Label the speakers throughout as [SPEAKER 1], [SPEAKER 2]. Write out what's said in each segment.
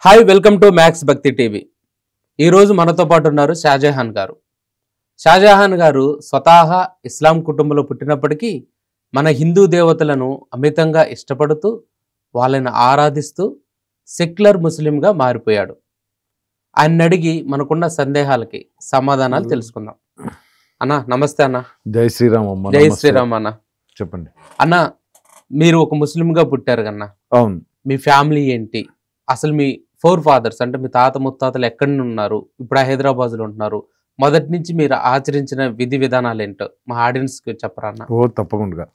[SPEAKER 1] Hi welcome to max భక్తి TV. ఈరోజు మనతో పాటు ఉన్నారు షాజహాన్ గారు. షాజహాన్ గారు స్వతహా ఇస్లాం కుటుంబంలో పుట్టినప్పటికీ మన హిందూ దేవతలను అమితంగా ఇష్టపడుతూ వాళ్ళని ఆరాధిస్తూ సెక్యులర్ ముస్లింగా మారిపోయాడు. ఆయన అడిగి మనకున్న సందేహాలకి సమాధానాలు తెలుసుకుందాం. అన్న నమస్తే అన్న.
[SPEAKER 2] జై శ్రీరామ్ అమ్మ.
[SPEAKER 1] జై శ్రీరామ్ అన్న.
[SPEAKER 2] చెప్పండి
[SPEAKER 1] అన్న, మీరు ఒక ముస్లింగా పుట్టారు కన్నా,
[SPEAKER 2] అవును.
[SPEAKER 1] మీ ఫ్యామిలీ ఏంటి, అసలు మీ ఫోర్ ఫాదర్స్ అంటే మీ తాత ముత్తాతలు ఎక్కడి ఉన్నారు, ఇప్పుడు హైదరాబాద్లో ఉంటున్నారు, మొదటి నుంచి మీరు ఆచరించిన విధి విధానాలు ఏంటో మా ఆడియన్స్కి చెప్పరా అన్న?
[SPEAKER 2] ఓ తప్పకుండా.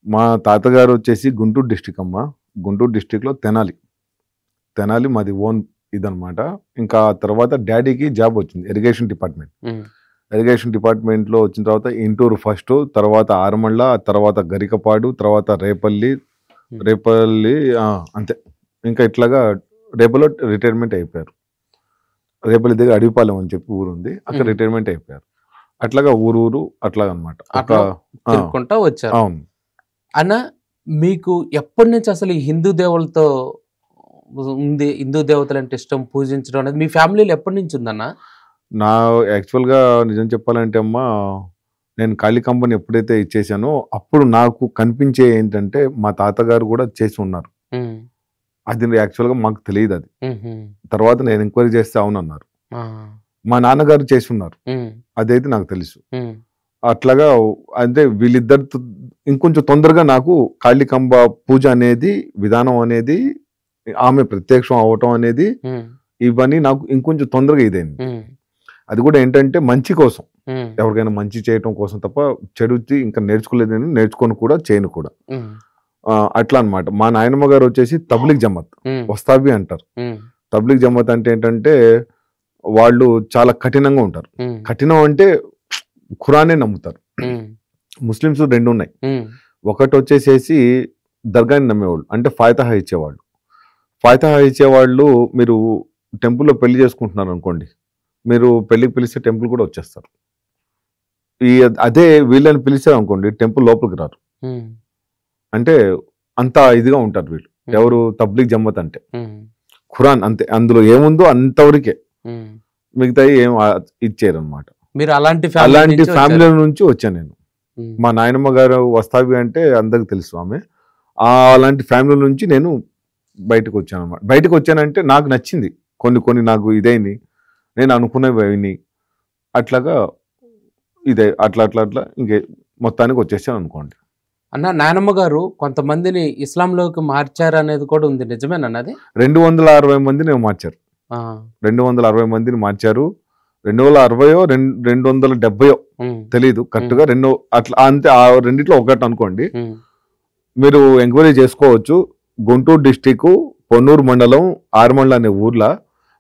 [SPEAKER 2] మా తాతగారు వచ్చేసి గుంటూరు డిస్టిక్ అమ్మ. గుంటూరు డిస్టిక్లో తెనాలి మాది ఓన్ ఇదనమాట. ఇంకా తర్వాత డాడీకి జాబ్ వచ్చింది ఇరిగేషన్ డిపార్ట్మెంట్. ఇరిగేషన్ డిపార్ట్మెంట్లో వచ్చిన తర్వాత ఇంటూరు ఫస్ట్, తర్వాత ఆరమళ్ళ, తర్వాత గరికపాడు, తర్వాత రేపల్లి అంతే. ఇంకా ఇట్లాగా రేపల్లో రిటైర్మెంట్ అయిపోయారు. రేపల్లి దగ్గర అడవిపాలెం అని చెప్పి ఊరు ఉంది, అక్కడ రిటైర్మెంట్ అయిపోయారు. అట్లాగా ఊరు అట్లాగా అనమాట.
[SPEAKER 1] వచ్చారు.
[SPEAKER 2] అవును
[SPEAKER 1] అన్న, మీకు ఎప్పటి నుంచి అసలు ఈ హిందూ దేవులతో ఉంది, హిందూ దేవతలు అంటే ఇష్టం, పూజించడం అనేది మీ ఫ్యామిలీలో ఎప్పటి నుంచి ఉందన్న?
[SPEAKER 2] నా యాక్చువల్గా నిజం చెప్పాలంటే అమ్మా, నేను కాళికంబని ఎప్పుడైతే ఇచ్చేసానో అప్పుడు నాకు కనిపించే ఏంటంటే మా తాతగారు కూడా చేసి ఉన్నారు. అది యాక్చువల్గా మాకు తెలియదు. అది తర్వాత నేను ఎంక్వైరీ చేస్తే అవునన్నారు. మా నాన్నగారు చేసి ఉన్నారు, అదైతే నాకు తెలుసు. అట్లాగా అంటే వీళ్ళిద్దరు ఇంకొంచెం తొందరగా నాకు కాళికంబ పూజ అనేది, విధానం అనేది, ఆమె ప్రత్యక్షం అవటం అనేది, ఇవన్నీ నాకు ఇంకొంచెం తొందరగా ఇదైంది. అది కూడా ఏంటంటే మంచి కోసం, ఎవరికైనా మంచి చేయటం కోసం తప్ప చెడుచి ఇంకా నేర్చుకోలేదని, నేర్చుకొని కూడా చేయను కూడా. అట్లా అనమాట. మా నాయనమ్మ గారు వచ్చేసి తబ్లిగ్ జమాత్, వస్తాబి అంటారు. తబ్లిగ్ జమాత్ అంటే ఏంటంటే వాళ్ళు చాలా కఠినంగా ఉంటారు. కఠినం అంటే ఖురానే నమ్ముతారు. ముస్లిమ్స్ రెండు ఉన్నాయి. ఒకటి వచ్చేసేసి దర్గాని నమ్మేవాళ్ళు, అంటే ఫాతిహా ఇచ్చేవాళ్ళు. ఫాతిహా ఇచ్చేవాళ్ళు మీరు టెంపుల్లో పెళ్లి చేసుకుంటున్నారు అనుకోండి, మీరు పెళ్లికి పిలిస్తే టెంపుల్ కూడా వచ్చేస్తారు. అదే వీళ్ళని పిలిచారు అనుకోండి, టెంపుల్ లోపలికి రారు. అంటే అంత ఇదిగా ఉంటారు వీళ్ళు. ఎవరు? తబ్లిగ్ జమాత్ అంటే. ఖురాన్ అంతే, అందులో ఏముందో అంతవరకే, మిగతా ఏం ఇచ్చారు అనమాట.
[SPEAKER 1] మీరు అలాంటి
[SPEAKER 2] ఫ్యామిలీ నుంచి వచ్చాను నేను. మా నాయనమ్మ గారు వస్తావి అంటే అందరికి తెలుసు ఆమె. అలాంటి ఫ్యామిలీ నుంచి నేను బయటకు వచ్చాను అనమాట. బయటకు వచ్చానంటే నాకు నచ్చింది, కొన్ని నాకు ఇదైంది, నేను అనుకునేవి అయినాయి. అట్లాగా ఇదే అట్లా ఇంకే మొత్తానికి వచ్చేసాను అనుకోండి.
[SPEAKER 1] అన్న, నానమ్మ గారు కొంతమందిని ఇస్లాంలోకి మార్చారు అనేది కూడా ఉంది, నిజమేనన్నది?
[SPEAKER 2] 260 మందిని మార్చారు. 260 మందిని మార్చారు. 260 270 తెలీదు కరెక్ట్ గా. అట్లా అంతే, ఆ రెండిట్లో ఒకటి అనుకోండి. మీరు ఎంక్వైరీ చేసుకోవచ్చు. గుంటూరు డిస్టిక్ పొన్నూరు మండలం ఆరమళ్ళ అనే ఊర్లో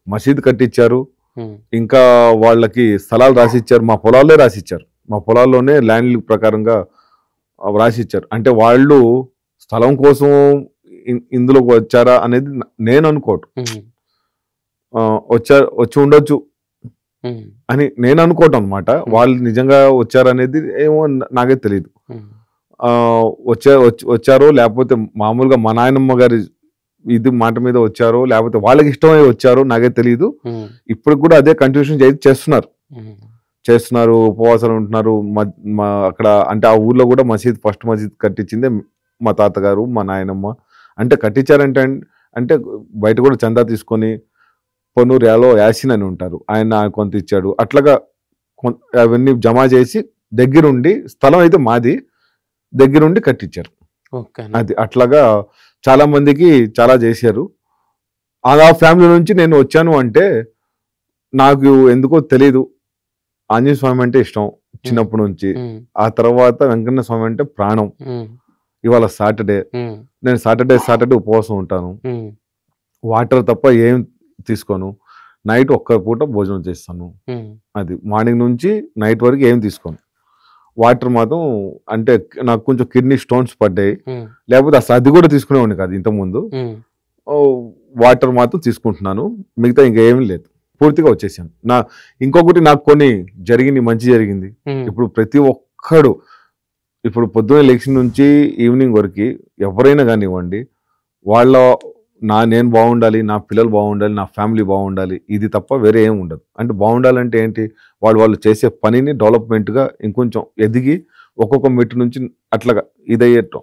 [SPEAKER 2] మసీద్ కట్టించారు. ఇంకా వాళ్ళకి స్థలాలు రాసిచ్చారు. మా పొలాల్లో రాసిచ్చారు. మా పొలాల్లోనే ల్యాండ్ ప్రకారంగా రాసిచ్చారు. అంటే వాళ్ళు స్థలం కోసం ఇందులోకి వచ్చారా అనేది నేను అనుకోవటం, వచ్చి ఉండొచ్చు అని నేను అనుకోవటం అనమాట. వాళ్ళు నిజంగా వచ్చారనేది ఏమో నాకే తెలియదు. వచ్చారో లేకపోతే మామూలుగా మా నాయనమ్మ గారి ఇది మాట మీద వచ్చారో, లేకపోతే వాళ్ళకి ఇష్టమై వచ్చారో నాకే తెలియదు. ఇప్పుడు కూడా అదే కంటిన్యూషన్ చేస్తున్నారు, ఉపవాసాలు ఉంటున్నారు. అక్కడ అంటే ఆ ఊర్లో కూడా ఫస్ట్ మసీద్ కట్టించిందే మా తాతగారు, మా నాయనమ్మ. అంటే కట్టించారంటే అంటే బయట కూడా చందా తీసుకొని, పొన్నూరు యాసిన్ అని ఉంటారు, ఆయన కొంత ఇచ్చాడు. అట్లాగా అవన్నీ జమ చేసి దగ్గరుండి, స్థలం అయితే మాది, దగ్గరుండి కట్టించారు. అది అట్లాగా చాలా మందికి చాలా చేశారు. ఆ ఫ్యామిలీ నుంచి నేను వచ్చాను. అంటే నాకు ఎందుకో తెలీదు, ఆంజనేయ స్వామి అంటే ఇష్టం చిన్నప్పటి నుంచి. ఆ తర్వాత వెంకన్న స్వామి అంటే ప్రాణం. ఇవాళ సాటర్డే, నేను సాటర్డే ఉపవాసం ఉంటాను. వాటర్ తప్ప ఏం తీసుకోను. నైట్ ఒక్క పూట భోజనం చేస్తాను. అది మార్నింగ్ నుంచి నైట్ వరకు ఏం తీసుకోను. వాటర్ మాత్రం, అంటే నాకు కొంచెం కిడ్నీ స్టోన్స్ పడ్డాయి, లేకపోతే అసలు అది కూడా తీసుకునేవాడిని కాదు ఇంతకుముందు. వాటర్ మాత్రం తీసుకుంటున్నాను, మిగతా ఇంకా ఏమీ లేదు. పూర్తిగా వచ్చేసాను. ఇంకొకటి నాకు కొన్ని మంచి జరిగింది. ఇప్పుడు ప్రతి ఒక్కడు, ఇప్పుడు పొద్దున్న ఎలక్షన్ నుంచి ఈవినింగ్ వరకు ఎవరైనా కానివ్వండి, వాళ్ళ నేను బాగుండాలి, నా పిల్లలు బాగుండాలి, నా ఫ్యామిలీ బాగుండాలి, ఇది తప్ప వేరే ఏం ఉండదు. అంటే బాగుండాలంటే ఏంటి, వాళ్ళు చేసే పనిని డెవలప్మెంట్గా ఇంకొంచెం ఎదిగి ఒక్కొక్క మెట్టు నుంచి అట్లాగా ఇదయ్యేటం.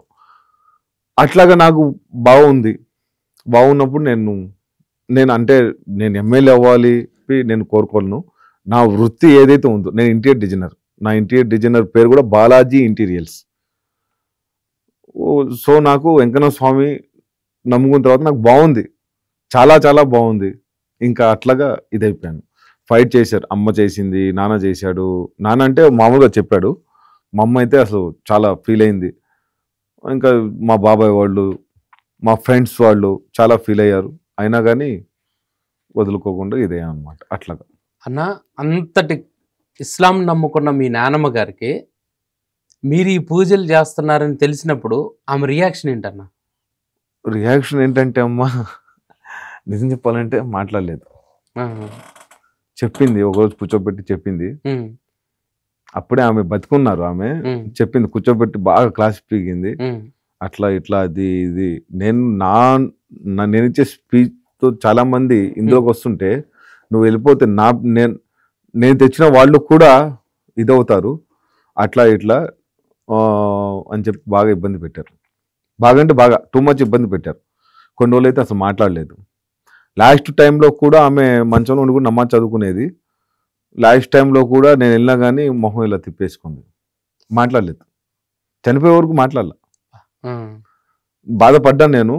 [SPEAKER 2] అట్లాగా నాకు బాగున్నప్పుడు నేను అంటే నేను ఎమ్మెల్యే అవ్వాలి నేను కోరుకోను. నా వృత్తి ఏదైతే ఉందో, నేను ఇంటీరియర్ డిజైనర్. నా ఇంటీరియర్ డిజైనర్ పేరు కూడా బాలాజీ ఇంటీరియల్స్. సో నాకు వెంకన్న స్వామి నమ్ముకున్న తర్వాత నాకు బాగుంది, చాలా చాలా బాగుంది. ఇంకా అట్లాగా ఇదైపోయాను. ఫైట్ చేశారు, అమ్మ చేసింది, నాన్న చేశాడు. నాన్న అంటే మామూలుగా చెప్పాడు, మా అమ్మ అయితే అసలు చాలా ఫీల్ అయింది. ఇంకా మా బాబాయ్ వాళ్ళు, మా ఫ్రెండ్స్ వాళ్ళు చాలా ఫీల్ అయ్యారు. అయినా కానీ వదులుకోకుండా ఇదే అనమాట. అట్లాగా
[SPEAKER 1] అన్న, అంతటి ఇస్లాం నమ్ముకున్న మీ నానమ్మ గారికి మీరు ఈ పూజలు చేస్తున్నారని తెలిసినప్పుడు ఆమె రియాక్షన్ ఏంటన్నా?
[SPEAKER 2] రియాక్షన్ ఏంటంటే అమ్మ నిజం చెప్పాలంటే మాట్లాడలేదు. చెప్పింది, ఒకరోజు కూర్చోబెట్టి చెప్పింది. అప్పుడే ఆమె బతుకున్నారు. ఆమె చెప్పింది, కూర్చోబెట్టి బాగా క్లాస్ పీకింది. అట్లా ఇట్లా అది ఇది. నేను ఇచ్చే స్పీచ్తో చాలా మంది ఇందులోకి వస్తుంటే నువ్వు వెళ్ళిపోతే నేను తెచ్చిన వాళ్ళు కూడా ఇదవుతారు, అట్లా ఇట్లా అని చెప్పి బాగా ఇబ్బంది పెట్టారు. బాగా అంటే బాగా టూ మచ్ ఇబ్బంది పెట్టారు. కొన్ని రోజులు అయితే అసలు మాట్లాడలేదు. లాస్ట్ టైంలో కూడా ఆమె మంచంలో ఉండి కూడా నమాజ్ చదువుకునేది. లాస్ట్ టైంలో కూడా నేను వెళ్ళినా కానీ మొహం ఇలా తిప్పేసుకుంది, మాట్లాడలేదు. చనిపోయే వరకు మాట్లాడలే. బాధపడ్డాను నేను,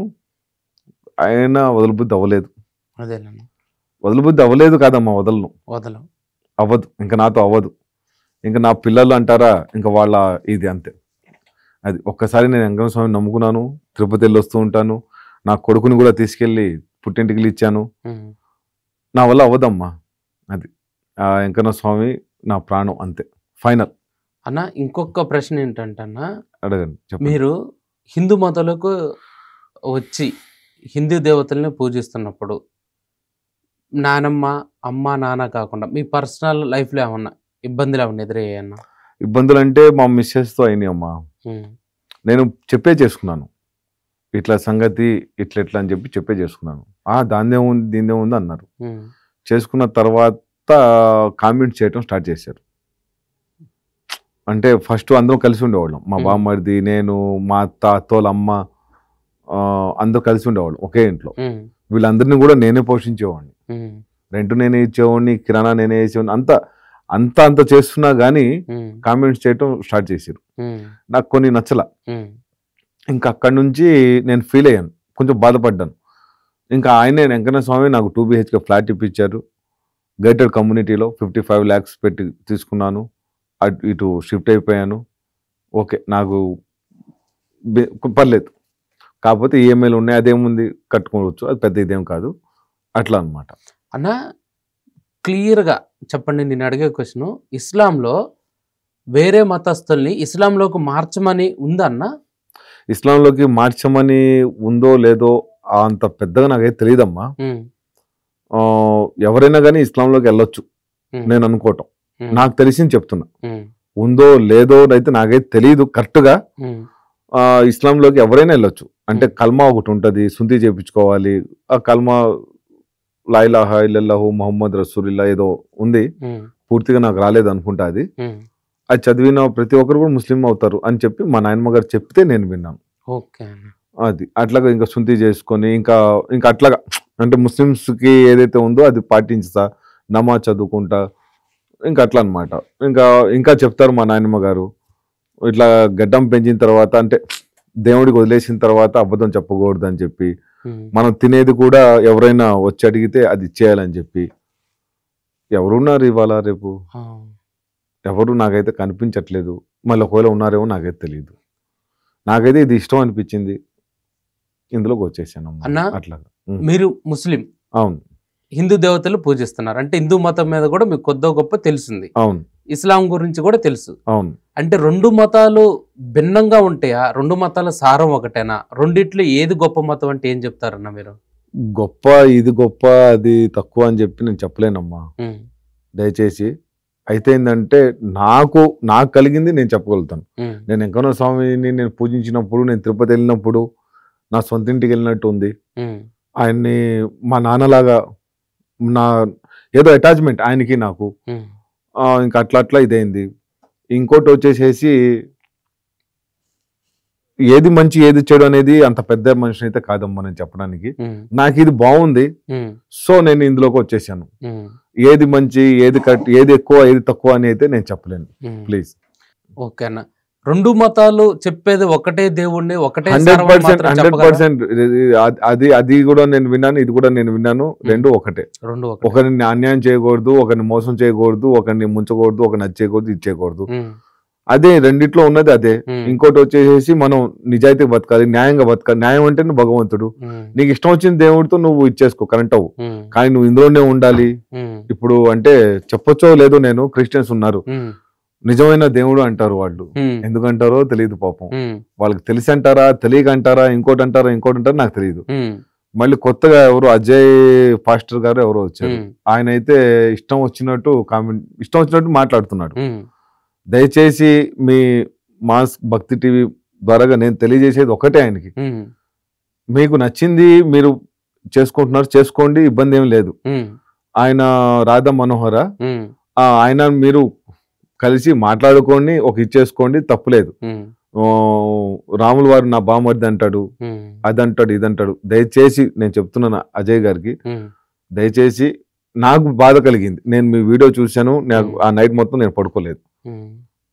[SPEAKER 2] అయినా వదలబుద్ధి అవ్వలేదు. వదలబుద్ధి అవ్వలేదు కాదమ్మా, అవ్వదు, ఇంకా నాతో అవ్వదు. ఇంకా నా పిల్లలు అంటారా, ఇంకా వాళ్ళ ఇది అంతే. అది ఒక్కసారి నేను వెంకన్న స్వామిని నమ్ముకున్నాను, తిరుపతి వెళ్ళి వస్తూ ఉంటాను. నా కొడుకుని కూడా తీసుకెళ్ళి పుట్టింటికి ఇచ్చాను. నా వల్ల అవ్వదమ్మా. అది ఆ వెంకన్న స్వామి నా ప్రాణం, అంతే, ఫైనల్.
[SPEAKER 1] అన్న, ఇంకొక ప్రశ్న ఏంటంటే అన్న,
[SPEAKER 2] అడగండి.
[SPEAKER 1] మీరు హిందూ మతాలకు వచ్చి హిందూ దేవతల్ని పూజిస్తున్నప్పుడు నానమ్మ, అమ్మ, నాన్న కాకుండా మీ పర్సనల్ లైఫ్లో ఏమన్నా ఇబ్బందులు ఏమన్నా ఎదురయ్యాయన్నా?
[SPEAKER 2] ఇబ్బందులు అంటే మా మిస్సెస్తో అయినాయి అమ్మా. నేను చెప్పే చేసుకున్నాను, ఇట్లా సంగతి ఇట్లా ఎట్లా అని చెప్పే చేసుకున్నాను. దాందే ఉంది దీందే ఉంది అన్నారు. చేసుకున్న తర్వాత కామెంట్స్ చేయటం స్టార్ట్ చేశారు. అంటే ఫస్ట్ అందరం కలిసి ఉండేవాళ్ళం, మా బామ్మడిది, నేను, మా అత్తోళ్ళ అమ్మ, అందరూ కలిసి ఉండేవాళ్ళం ఒకే ఇంట్లో. వీళ్ళందరినీ కూడా నేనే పోషించేవాడిని, రెంట్ నేనే ఇచ్చేవాడిని, కిరాణా నేనే వేసేవాడిని. అంత చేస్తున్నా కానీ కామెంట్స్ చేయటం స్టార్ట్ చేశారు. నాకు కొన్ని నచ్చల. ఇంకా అక్కడి నుంచి నేను ఫీల్ అయ్యాను, కొంచెం బాధపడ్డాను. ఇంకా ఆయనే వెంకన్న స్వామి నాకు 2 BHK ఫ్లాట్ ఇప్పించారు. గేటెడ్ కమ్యూనిటీలో 55 lakhs పెట్టి తీసుకున్నాను. ఇటు షిఫ్ట్ అయిపోయాను. ఓకే, నాకు పర్లేదు. కాకపోతే ఈఎంఐలు ఉన్నాయి, అదేముంది, కట్టుకోవచ్చు, అది పెద్ద ఇదేం కాదు, అట్లా అనమాట.
[SPEAKER 1] అన్న, క్లియర్గా చెప్పండి, నేను అడిగే క్వశ్చన్, ఇస్లాంలో వేరే మతస్థుల్ని ఇస్లాంలోకి మార్చమని ఉందన్న?
[SPEAKER 2] ఇస్లాంలోకి మార్చమని ఉందో లేదో అంత పెద్దగా నాకైతే తెలియదమ్మా. ఎవరైనా కానీ ఇస్లాంలోకి వెళ్ళొచ్చు నేను అనుకోవటం, నాకు తెలిసింది చెప్తున్నా. ఉందో లేదో అయితే నాకైతే తెలియదు కరెక్ట్గా. ఇస్లాంలోకి ఎవరైనా వెళ్ళొచ్చు. అంటే కల్మా ఒకటి ఉంటుంది, సుంతి చేయించుకోవాలి. ఆ కల్మా లా ఇలాహా ఇల్లల్లాహు ముహమ్మద్ రసూలుల్లాహ్ ఏదో ఉంది, పూర్తిగా నాకు రాలేదు అనుకుంటా. అది చదివిన ప్రతి ఒక్కరు కూడా ముస్లిం అవుతారు అని చెప్పి మా నాయనమ్మ గారు చెప్తే నేను విన్నాను. అది అట్లాగా ఇంకా సుంతి చేసుకొని ఇంకా అట్లాగా, అంటే ముస్లిమ్స్కి ఏదైతే ఉందో అది పాటించుతా, నమాజ్ చదువుకుంటా, ఇంకా అట్లా అనమాట. ఇంకా చెప్తారు మా నాయనమ్మ గారు, ఇట్లా గడ్డం పెంచిన తర్వాత, అంటే దేవుడికి వదిలేసిన తర్వాత అబద్ధం చెప్పకూడదు అని చెప్పి, మనం తినేది కూడా ఎవరైనా వచ్చి అడిగితే అది ఇచ్చేయాలని చెప్పి. ఎవరున్నారు ఇవాళ రేపు? ఎవరు నాకైతే కనిపించట్లేదు. మళ్ళీ ఒకవేళ ఉన్నారేమో నాకైతే తెలియదు. నాకైతే ఇది ఇష్టం అనిపించింది, ఇందులోకి వచ్చేసాను
[SPEAKER 1] అన్న.
[SPEAKER 2] అట్లాగా.
[SPEAKER 1] మీరు ముస్లిం,
[SPEAKER 2] అవును,
[SPEAKER 1] హిందూ దేవతలు పూజిస్తున్నారు అంటే హిందూ మతం మీద కూడా మీకు కొద్దో గొప్ప తెలిసింది.
[SPEAKER 2] అవును,
[SPEAKER 1] ఇస్లాం గురించి కూడా తెలుసు.
[SPEAKER 2] అవును.
[SPEAKER 1] అంటే రెండు మతాలు భిన్నంగా ఉంటాయా? రెండు మతాల సారం ఒకటేనా? రెండిట్లో ఏది గొప్ప మతం అంటే ఏం చెప్తారన్న మీరు?
[SPEAKER 2] గొప్ప ఇది గొప్ప అది తక్కువ అని చెప్పి నేను చెప్పలేనమ్మా, దయచేసి. అయితే ఏంటంటే నాకు కలిగింది నేను చెప్పగలుగుతాను. నేను వెంకన్న స్వామిని నేను పూజించినప్పుడు, నేను తిరుపతి వెళ్ళినప్పుడు నా సొంత ఇంటికి వెళ్ళినట్టు ఉంది. ఆయన్ని మా నాన్నలాగా నా ఏదో అటాచ్మెంట్ ఆయనకి నాకు ఇంకా అట్లా అట్లా ఇదైంది. ఇంకోటి వచ్చేసేసి ఏది మంచి ఏది చెడు అనేది అంత పెద్ద మనిషిని అయితే కాదమ్మా నేను చెప్పడానికి. నాకు ఇది బాగుంది, సో నేను ఇందులోకి వచ్చేసాను. ఏది మంచి ఏది కరెక్ట్ ఏది ఎక్కువ ఏది తక్కువ అని అయితే నేను చెప్పలేను. ప్లీజ్.
[SPEAKER 1] ఓకే అన్న, రెండు మతాలు చెప్పేది ఒకటే దేవుణ్ణి ఒకటే
[SPEAKER 2] 100% అది కూడా నేను విన్నాను, ఇది కూడా నేను విన్నాను. రెండు ఒకటే. ఒకరిని అన్యాయం చేయకూడదు, ఒకరిని మోసం చేయకూడదు, ఒకరిని ముంచకూడదు, ఒకరిని అది చేయకూడదు, ఇది చేయకూడదు. అదే రెండిట్లో ఉన్నది అదే. ఇంకోటి వచ్చేసి మనం నిజాయితీ బతకాలి, న్యాయంగా బతకాలి. న్యాయం అంటే నువ్వు భగవంతుడు, నీకు ఇష్టం వచ్చిన దేవుడితో నువ్వు ఇచ్చేసుకో, కరెంట్ అవ్వు. కానీ నువ్వు ఇందులోనే ఉండాలి. ఇప్పుడు అంటే చెప్పొచ్చో లేదో, నేను క్రిస్టియన్స్ ఉన్నారు, నిజమైన దేవుడు అంటారు వాళ్ళు. ఎందుకంటారో తెలియదు పాపం. వాళ్ళకి తెలిసి అంటారా, తెలియక అంటారా, ఇంకోటి అంటారా, నాకు తెలియదు. మళ్ళీ కొత్తగా ఎవరు అజయ్ పాస్టర్ గారు ఎవరో వచ్చారు. ఆయన అయితే ఇష్టం వచ్చినట్టు మాట్లాడుతున్నాడు. దయచేసి మీ మాస్ భక్తి టీవీ ద్వారా నేను తెలియజేసేది ఒకటే ఆయనకి, మీకు నచ్చింది మీరు చేసుకుంటున్నారు, చేసుకోండి, ఇబ్బంది ఏం లేదు. ఆయన రాధా మనోహర, ఆయన మీరు కలిసి మాట్లాడుకోండి, ఒక ఇచ్చేసుకోండి, తప్పులేదు. రాముల వారు నా బామర్ది అంటాడు, అదంటాడు, ఇదంటాడు. దయచేసి నేను చెప్తున్నాను అజయ్ గారికి, దయచేసి నాకు బాధ కలిగింది. నేను మీ వీడియో చూశాను, నాకు ఆ నైట్ మొత్తం నేను పడుకోలేదు.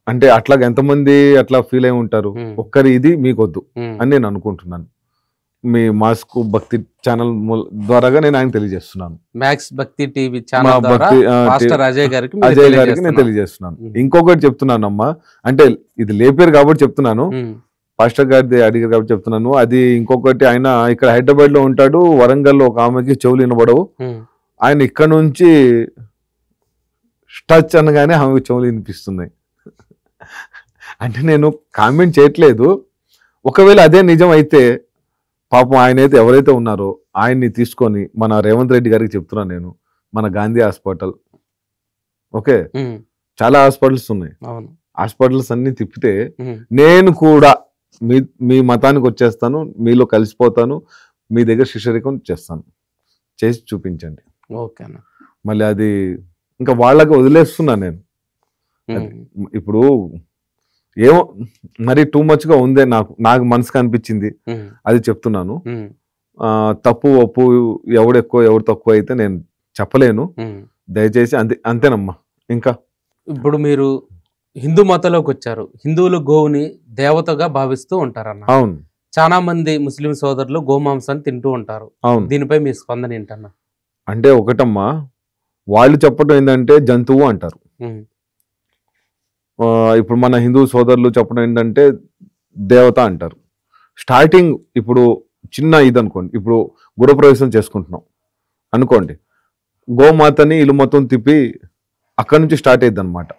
[SPEAKER 2] అంటే అట్లాగ ఎంతమంది అట్లా ఫీల్ అయి ఉంటారు. ఒక్కరి ఇది మీకొద్దు అని నేను అనుకుంటున్నాను. మీ మాస్కు భక్తి ఛానల్ ద్వారాగా నేను ఆయన తెలియజేస్తున్నాను.
[SPEAKER 1] మ్యాక్స్ భక్తి టీవీ ఛానల్ ద్వారా మాస్టర్ అజయ్ గారికి
[SPEAKER 2] నేను తెలియజేస్తున్నాను. ఇంకొకటి చెప్తున్నానమ్మా, అంటే ఇది లేపారు కాబట్టి చెప్తున్నాను, పాస్టర్ గారిది అడిగారు కాబట్టి చెప్తున్నాను. అది ఇంకొకటి, ఆయన ఇక్కడ హైదరాబాద్ లో ఉంటాడు, వరంగల్లో ఒక ఆమెకి చెవులు వినబడవు. ఆయన ఇక్కడ నుంచి టచ్ అనగానే ఆమెకు చెవులు వినిపిస్తున్నాయి. అంటే నేను కామెంట్ చేయట్లేదు. ఒకవేళ అదే నిజం అయితే పాపం ఆయన అయితే ఎవరైతే ఉన్నారో ఆయన్ని తీసుకొని మన రేవంత్ రెడ్డి గారికి చెప్తున్నాను నేను, మన గాంధీ హాస్పిటల్, ఓకే, చాలా హాస్పిటల్స్ ఉన్నాయి, హాస్పిటల్స్ అన్ని తిప్పితే నేను కూడా మీ మతానికి వచ్చేస్తాను, మీలో కలిసిపోతాను, మీ దగ్గర శిష్యరికం చేస్తాను, చేసి చూపించండి.
[SPEAKER 1] ఓకే,
[SPEAKER 2] మళ్ళీ అది ఇంకా వాళ్ళకి వదిలేస్తున్నాను నేను. ఇప్పుడు ఏమో మరి టూ మచ్ గా ఉందే, నాకు మనసుకు అనిపించింది, అది చెప్తున్నాను. తప్పు ఒప్పు ఎవడు ఎక్కువ ఎవడు తక్కువ అయితే నేను చెప్పలేను. దయచేసి అంతేనమ్మా. ఇంకా
[SPEAKER 1] ఇప్పుడు మీరు హిందూ మతంలోకి వచ్చారు, హిందువులు గోవుని దేవతగా భావిస్తూ ఉంటారన్న.
[SPEAKER 2] అవును.
[SPEAKER 1] చాలా మంది ముస్లిం సోదరులు గోమాంసాన్ని తింటూ ఉంటారు.
[SPEAKER 2] అవును.
[SPEAKER 1] దీనిపై మీ స్పందన ఏంటన్నా?
[SPEAKER 2] అంటే ఒకటమ్మా, వాళ్ళు చెప్పడం ఏంటంటే జంతువు అంటారు. ఇప్పుడు మన హిందూ సోదరులు చెప్పడం ఏంటంటే దేవత అంటారు. స్టార్టింగ్ ఇప్పుడు చిన్న ఇది అనుకోండి, ఇప్పుడు గృహప్రవేశం చేసుకుంటున్నాం అనుకోండి, గోమాతని ఇల్లు మొత్తం తిప్పి అక్కడి నుంచి స్టార్ట్ అయ్యిద్ది అనమాట.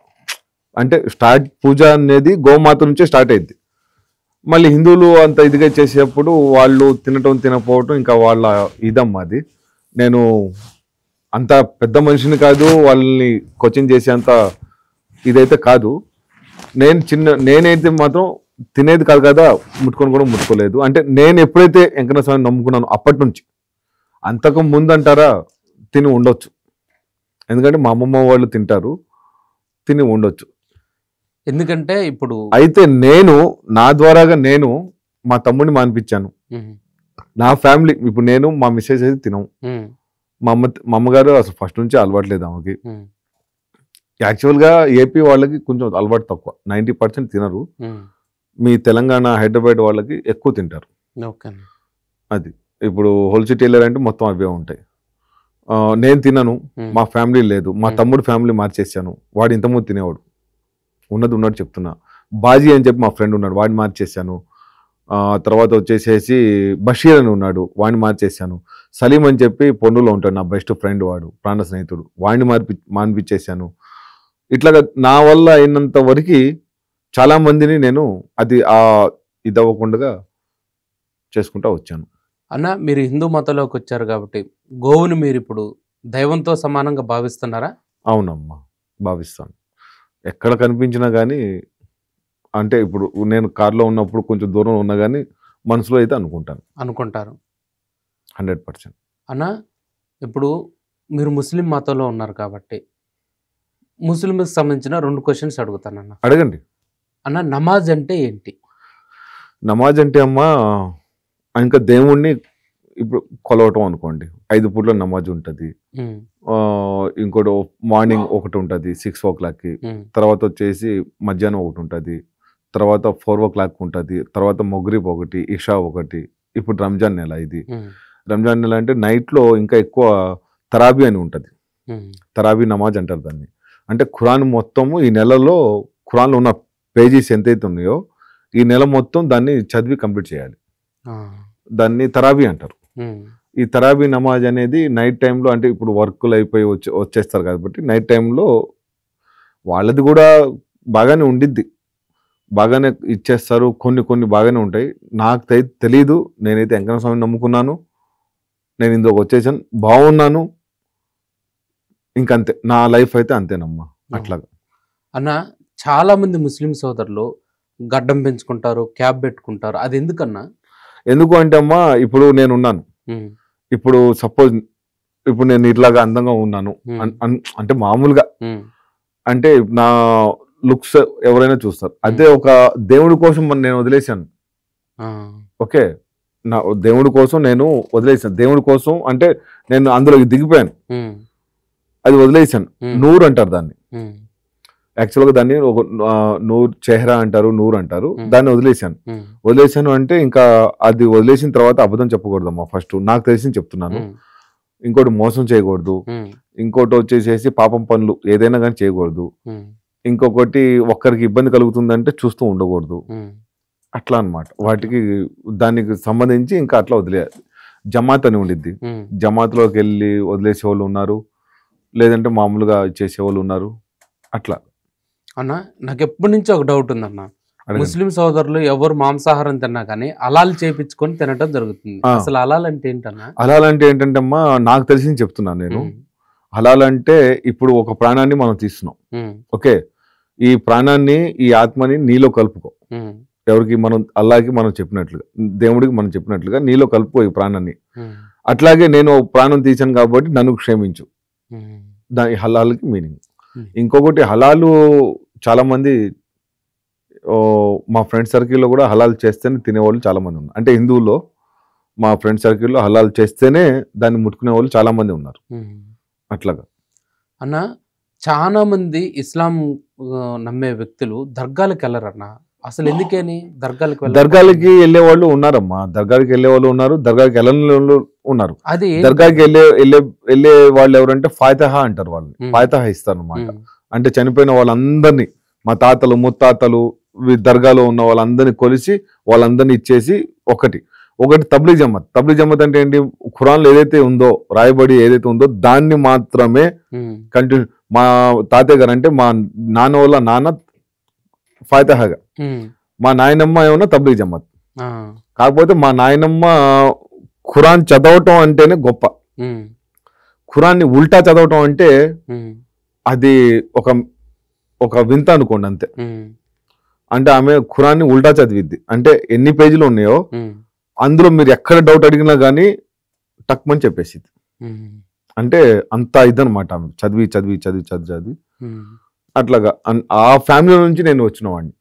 [SPEAKER 2] అంటే పూజ అనేది గోమాత నుంచే స్టార్ట్ అయ్యిద్ది. మళ్ళీ హిందువులు అంత ఇదిగా చేసేటప్పుడు వాళ్ళు తినకపోవటం ఇంకా వాళ్ళ ఇదమ్మా అది. నేను అంత పెద్ద మనిషిని కాదు, వాళ్ళని కోచింగ్ చేసేంత ఇదైతే కాదు. నేనైతే మాత్రం తినేది కాదు కదా, ముట్టుకొని కూడా ముట్టుకోలేదు. అంటే నేను ఎప్పుడైతే వెంకన్న స్వామిని నమ్ముకున్నాను అప్పటి నుంచి, అంతకు ముందు అంటారా తిని ఉండొచ్చు, ఎందుకంటే మా అమ్మమ్మ వాళ్ళు తింటారు, తిని ఉండొచ్చు.
[SPEAKER 1] ఎందుకంటే ఇప్పుడు
[SPEAKER 2] అయితే నేను నా ద్వారాగా నేను మా తమ్ముడిని మానిపించాను. నా ఫ్యామిలీ, ఇప్పుడు నేను మా మిస్సెస్ అయితే తినము. మా అమ్మగారు అసలు ఫస్ట్ నుంచి అలవాట్లేదు ఆమెకి. యాక్చువల్గా ఏపీ వాళ్ళకి కొంచెం అలవాటు తక్కువ, 90% తినరు. మీ తెలంగాణ హైదరాబాద్ వాళ్ళకి ఎక్కువ తింటారు. అది ఇప్పుడు హోల్సేల్ టైలర్ అంటే మొత్తం అవే ఉంటాయి. నేను తినను, మా ఫ్యామిలీ లేదు. మా తమ్ముడు ఫ్యామిలీ మార్చేసాను. వాడు ఇంతకుముందు తినేవాడు, ఉన్నట్టు చెప్తున్నా. బాజీ అని చెప్పి మా ఫ్రెండ్ ఉన్నాడు, వాడిని మార్చేసాను. తర్వాత వచ్చేసేసి బషీర్ అని ఉన్నాడు, వాడిని మార్చేసాను. సలీం అని చెప్పి పొన్నులో ఉంటాడు, నా బెస్ట్ ఫ్రెండ్, వాడు ప్రాణ స్నేహితుడు, వాడిని మానిపించేసాను. ఇట్లాగా నా వల్ల అయినంత వరకు చాలా మందిని నేను అది ఇది అవ్వకుండా చేసుకుంటా వచ్చాను.
[SPEAKER 1] అన్న, మీరు హిందూ మతంలోకి వచ్చారు కాబట్టి గోవుని మీరు ఇప్పుడు దైవంతో సమానంగా భావిస్తున్నారా?
[SPEAKER 2] అవునమ్మా, భావిస్తాను. ఎక్కడ కనిపించినా కానీ, అంటే ఇప్పుడు నేను కార్లో ఉన్నప్పుడు కొంచెం దూరం ఉన్నా కానీ మనసులో అయితే అనుకుంటారు. 100%.
[SPEAKER 1] అన్న ఇప్పుడు మీరు ముస్లిం మతంలో ఉన్నారు కాబట్టి ముస్లింకి సంబంధించిన 2 క్వశ్చన్స్ అడుగుతానన్న.
[SPEAKER 2] అడగండి.
[SPEAKER 1] అన్న నమాజ్ అంటే ఏంటి?
[SPEAKER 2] నమాజ్ అంటే అమ్మా ఇంకా దేవుణ్ణి ఇప్పుడు కొలవటం అనుకోండి. 5 పూట్ల నమాజ్ ఉంటుంది. ఇంకోటి మార్నింగ్ ఒకటి ఉంటుంది 6 o'clockకి, తర్వాత వచ్చేసి మధ్యాహ్నం ఒకటి ఉంటుంది, తర్వాత 4 o'clock ఉంటుంది, తర్వాత మొగ్రీబ్ ఒకటి, ఇషా ఒకటి. ఇప్పుడు రంజాన్ నెల ఇది. రంజాన్ నెల అంటే నైట్లో ఇంకా ఎక్కువ తరాబీ అని ఉంటుంది. తరాబీ నమాజ్ అంటారు దాన్ని. అంటే ఖురాన్ మొత్తము ఈ నెలలో ఖురాన్లో ఉన్న పేజీస్ ఎంతైతే ఉన్నాయో ఈ నెల మొత్తం దాన్ని చదివి కంప్లీట్ చేయాలి. దాన్ని తరాబీ అంటారు. ఈ తరాబీ నమాజ్ అనేది నైట్ టైంలో, అంటే ఇప్పుడు వర్కులు అయిపోయి వచ్చేస్తారు కాబట్టి నైట్ టైంలో వాళ్ళది కూడా బాగానే ఉండిద్ది, బాగానే ఇచ్చేస్తారు. కొన్ని బాగానే ఉంటాయి. నాకు తెలీదు. నేనైతే వెంకన్న స్వామిని నమ్ముకున్నాను. నేను ఇందులోకి వచ్చేసాను, బాగున్నాను. ఇంకంతే, నా లైఫ్ అయితే అంతేనమ్మా. అట్లాగా
[SPEAKER 1] అన్న చాలా మంది ముస్లిం సోదరులు గడ్డం పెంచుకుంటారు, క్యాప్ పెట్టుకుంటారు. అది ఎందుకన్నా?
[SPEAKER 2] ఎందుకు అంటే అమ్మా, ఇప్పుడు నేను ఉన్నాను. ఇప్పుడు సపోజ్ ఇప్పుడు నేను ఇట్లాగా అందంగా ఉన్నాను అంటే మామూలుగా, అంటే నా లుక్స్ ఎవరైనా చూస్తారు. అదే ఒక దేవుడి కోసం నేను వదిలేశాను. ఓకే, నా దేవుడి కోసం నేను వదిలేసాను. దేవుడి కోసం అంటే నేను అందులోకి దిగిపోయాను, అది వదిలేసాను. నూరు అంటారు దాన్ని. యాక్చువల్గా దాన్ని ఒక నూర్ చెహరా అంటారు, నూర్ అంటారు. దాన్ని వదిలేశాను అంటే ఇంకా అది వదిలేసిన తర్వాత అబద్ధం చెప్పకూడదమ్మా. ఫస్ట్ నాకు తెలిసింది చెప్తున్నాను. ఇంకోటి మోసం చేయకూడదు, ఇంకోటి వచ్చేసేసి పాపం పనులు ఏదైనా కానీ చేయకూడదు, ఇంకొకటి ఒక్కరికి ఇబ్బంది కలుగుతుందంటే చూస్తూ ఉండకూడదు. అట్లా అన్నమాట. వాటికి దానికి సంబంధించి ఇంకా అట్లా వదిలేయాలి. జమాత్ అని ఉండిద్ది. జమాత్లోకి వెళ్ళి వదిలేసే వాళ్ళు ఉన్నారు, లేదంటే మామూలుగా చేసేవాళ్ళు ఉన్నారు. అట్లా
[SPEAKER 1] అన్న నాకు ఎప్పటి నుంచి ఒక డౌట్ ఉందన్న. ముస్లిం సోదరులు ఎవరు మాంసాహారం తిన్నా కానీ హలాల్ చేయించుకొని తినటం జరుగుతుంది. అసలు హలాల్ అంటే ఏంటన్నా?
[SPEAKER 2] హలాల్ అంటే ఏంటంటే అమ్మా, నాకు తెలిసింది చెప్తున్నాను నేను. హలాల్ అంటే ఇప్పుడు ఒక ప్రాణాన్ని మనం తీస్తున్నాం. ఓకే, ఈ ప్రాణాన్ని, ఈ ఆత్మని నీలో కలుపుకో. ఎవరికి? మనం అల్లాకి మనం చెప్పినట్లుగా, దేవుడికి మనం చెప్పినట్లుగా నీలో కలుపుకో ఈ ప్రాణాన్ని. అట్లాగే నేను ప్రాణం తీసాను కాబట్టి నన్ను క్షమించు. దాని హలాల్కి మీనింగ్. ఇంకొకటి హలాలు చాలా మంది మా ఫ్రెండ్ సర్కిల్లో కూడా హలాల్ చేస్తేనే తినేవాళ్ళు చాలా మంది ఉన్నారు. అంటే హిందువుల్లో మా ఫ్రెండ్ సర్కిల్లో హలాల్ చేస్తేనే దాన్ని ముట్టుకునే వాళ్ళు చాలా మంది ఉన్నారు. అట్లాగా
[SPEAKER 1] అన్న చాలా మంది ఇస్లాం నమ్మే వ్యక్తులు దర్గాలకు వెళ్ళరన్న. అసలు ఎందుకని
[SPEAKER 2] దర్గాలకి వెళ్ళే వాళ్ళు ఉన్నారమ్మా. దర్గాకి వెళ్ళే వాళ్ళు ఉన్నారు, దర్గాకి వెళ్ళని వాళ్ళు ఉన్నారు.
[SPEAKER 1] అది
[SPEAKER 2] దర్గాకి వెళ్ళే వాళ్ళు ఎవరంటే ఫాతిహా అంటారు. వాళ్ళని ఫాతిహా ఇస్తారు అన్నమాట. అంటే చనిపోయిన వాళ్ళందరినీ, మా తాతలు ముత్తాతలు దర్గాలో ఉన్న వాళ్ళందరినీ కొలిసి వాళ్ళందరినీ ఇచ్చేసి ఒకటి తబ్లీగ్ జమాత్ అంటే ఏంటి? ఖురాన్లో ఏదైతే ఉందో, రాయబడి ఏదైతే ఉందో దాన్ని మాత్రమే కంటిన్యూ. మా తాతయ్య గారు అంటే మా నాన్న వాళ్ళ నాన్న ఫాతిహాగా, మా నాయనమ్మ ఏమన్నా తబ్లీగ్ జమాత్. కాకపోతే మా నాయనమ్మ ఖురాన్ చదవటం అంటేనే గొప్ప. ఖురాన్ని ఉల్టా చదవటం అంటే అది ఒక వింత అనుకోండి అంతే. అంటే ఆమె ఖురాన్ని ఉల్టా చదివిద్ది. అంటే ఎన్ని పేజీలు ఉన్నాయో అందులో మీరు ఎక్కడ డౌట్ అడిగినా కానీ టక్మని చెప్పేసిద్ది. అంటే అంత ఇదనమాట ఆమె చదివి అట్లాగా. ఆ ఫ్యామిలీ నుంచి నేను వచ్చిన వాడిని.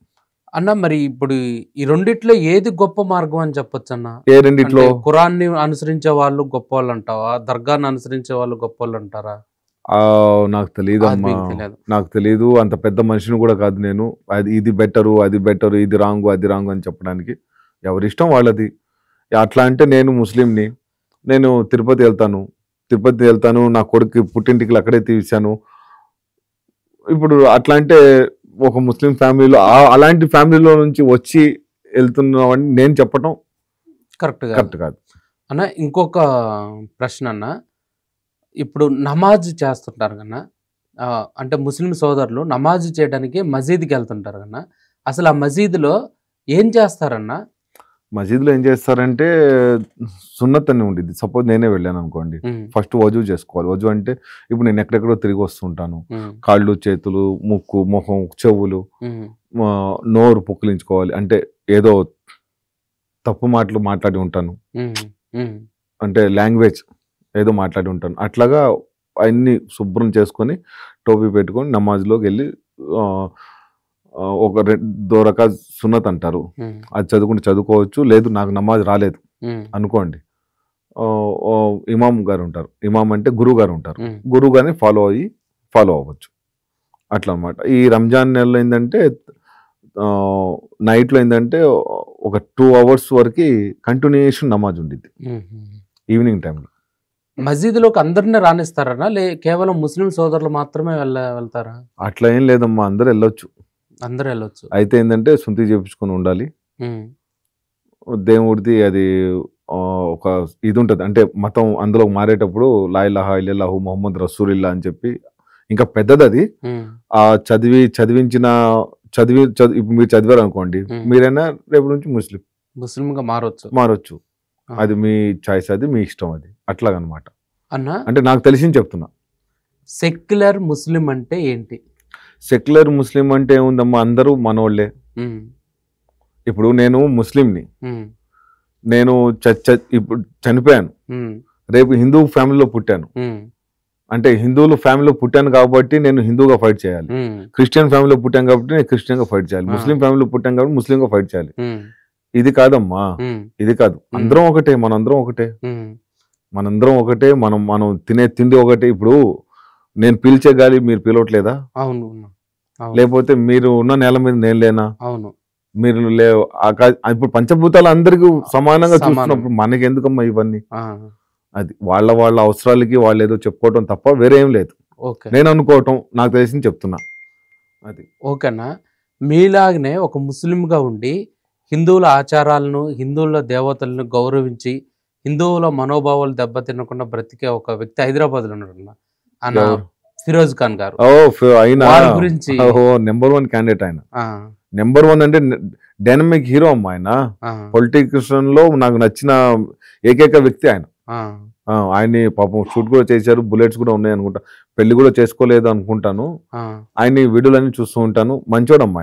[SPEAKER 1] అన్న మరి ఇప్పుడు ఈ రెండిట్లో ఏది గొప్ప మార్గం అని చెప్పొచ్చు అన్న?
[SPEAKER 2] ఏ రెండిట్లో?
[SPEAKER 1] ఖురాన్ని అనుసరించే వాళ్ళు గొప్ప వాళ్ళు అంటావా, దర్గాన్ని అనుసరించే వాళ్ళు గొప్ప వాళ్ళు అంటారా?
[SPEAKER 2] నాకు తెలియదు అమ్మా, నాకు తెలియదు. అంత పెద్ద మనిషిని కూడా కాదు నేను. ఇది బెటరు, అది బెటరు, ఇది రాంగు, అది రాంగు అని చెప్పడానికి. ఎవరిష్టం వాళ్ళది. అట్లా అంటే నేను ముస్లింని, నేను తిరుపతి వెళ్తాను, నా కొడుకు పుట్టింటికి అక్కడే తీసాను. ఇప్పుడు అట్లా అంటే ఒక ముస్లిం ఫ్యామిలీలో, అలాంటి ఫ్యామిలీలో నుంచి వచ్చి వెళ్తున్నామని నేను చెప్పటం కరెక్ట్ కాదు
[SPEAKER 1] అన్న. ఇంకొక ప్రశ్న అన్న, ఇప్పుడు నమాజ్ చేస్తుంటారు కన్నా, అంటే ముస్లిం సోదరులు నమాజ్ చేయడానికి మసీద్కి వెళ్తుంటారు కన్నా, అసలు ఆ మసీదులో ఏం చేస్తారన్నా?
[SPEAKER 2] మసీదులో ఏం చేస్తారంటే సున్నత్ అని ఉండిద్ది. సపోజ్ నేనే వెళ్ళాను అనుకోండి, ఫస్ట్ వజూ చేసుకోవాలి. వజూ అంటే ఇప్పుడు నేను ఎక్కడెక్కడో తిరిగి వస్తుంటాను, కాళ్ళు, చేతులు, ముక్కు, మొహం, చెవులు, నోరు పుక్కిలించుకోవాలి. అంటే ఏదో తప్పు మాటలు మాట్లాడి ఉంటాను, అంటే లాంగ్వేజ్ ఏదో మాట్లాడి ఉంటాను. అట్లాగా అన్ని శుభ్రం చేసుకొని టోపీ పెట్టుకొని నమాజ్లోకి వెళ్ళి ఒక దో రకాల సున్నత్ అంటారు, అది చదువుకుంటే చదువుకోవచ్చు. లేదు నాకు నమాజ్ రాలేదు అనుకోండి, ఇమాం గారు ఉంటారు, ఇమాం అంటే గురువు గారు ఉంటారు, గురువు గారిని ఫాలో అవ్వచ్చు. అట్లా అనమాట. ఈ రంజాన్ నెలలో ఏంటంటే నైట్లో ఏంటంటే ఒక 2 hours వరకు కంటిన్యూషన్ నమాజ్ ఉండిద్ది ఈవినింగ్ టైంలో.
[SPEAKER 1] మసీదులోకి అందరినీ రాణిస్తారనా కేవలం ముస్లిం సోదరులు మాత్రమే వెళ్తారా?
[SPEAKER 2] అట్లా ఏం లేదమ్మా, అందరూ వెళ్ళొచ్చు.
[SPEAKER 1] అందరూ వెళ్ళొచ్చు.
[SPEAKER 2] అయితే ఏంటంటే సుంతి చేపించుకొని ఉండాలి. దేవుడిది అది ఒక ఇది ఉంటుంది, అంటే మతం అందులో మారేటప్పుడు లా ఇలాహా ఇల్లల్లాహు ముహమ్మద్ రసూలుల్లా అని చెప్పి ఇంకా పెద్దది అది. ఆ చదివి ఇప్పుడు మీరు చదివారు అనుకోండి, మీరైనా రేపు నుంచి ముస్లింగా మారొచ్చు. అది మీ చాయిస్, అది మీ ఇష్టం, అది అట్లాగనమాట. అంటే నాకు తెలిసింది చెప్తున్నా.
[SPEAKER 1] సెక్యులర్ ముస్లిం అంటే ఏంటి?
[SPEAKER 2] సెక్యులర్ ముస్లిం అంటే ఏముందమ్మా, అందరూ మనోళ్ళే. ఇప్పుడు నేను ముస్లింని, నేను ఇప్పుడు చనిపోయాను, రేపు హిందూ ఫ్యామిలీలో పుట్టాను అంటే హిందువుల ఫ్యామిలీలో పుట్టాను కాబట్టి నేను హిందూగా ఫైట్ చేయాలి. క్రిస్టియన్ ఫ్యామిలీలో పుట్టాను కాబట్టి నేను క్రిస్టియన్గా ఫైట్ చేయాలి. ముస్లిం ఫ్యామిలీలో పుట్టాను కాబట్టి ముస్లింగా ఫైట్ చేయాలి. ఇది కాదమ్మా, ఇది కాదు. అందరం ఒకటే, మనందరం ఒకటే, మనం తినే తిండి ఒకటే. ఇప్పుడు నేను పీల్చే గాలి మీరు పీలవట్లేదా?
[SPEAKER 1] అవును.
[SPEAKER 2] లేకపోతే మీరు ఉన్న నేల మీద నేను లేనా?
[SPEAKER 1] అవును.
[SPEAKER 2] మీరు ఇప్పుడు పంచభూతాలు అందరికీ సమానంగా చూస్తున్నప్పుడు మనకి ఎందుకమ్మా ఇవన్నీ? అది వాళ్ళ అవసరాలకి వాళ్ళు ఏదో చెప్పుకోవటం తప్ప వేరే ఏం లేదు. నేను అనుకోవటం, నాకు తెలిసింది చెప్తున్నా. అది
[SPEAKER 1] ఓకేనా? మీలాగనే ఒక ముస్లింగా ఉండి హిందువుల ఆచారాలను, హిందువుల దేవతలను గౌరవించి హిందువుల మనోభావాలు దెబ్బతినకుండా బ్రతికే ఒక వ్యక్తి హైదరాబాద్లో ఉన్నాడు అన్న ఫిరోజ్ ఖాన్ గారు. గురించి
[SPEAKER 2] నెంబర్ 1 క్యాండిడేట్ ఆయన. నెంబర్ 1 అంటే డైనమిక్ హీరో అమ్మ ఆయన. పొలిటిక్స్ లో నాకు నచ్చిన ఏకైక వ్యక్తి ఆయన. ఆయన్ని పాపం షూట్ కూడా చేశారు, బుల్లెట్స్ కూడా ఉన్నాయి అనుకుంటా, పెళ్లి కూడా చేసుకోలేదు అనుకుంటాను. ఆయన్ని వీడియోలన్నీ చూస్తూ ఉంటాను. మంచోడమ్మా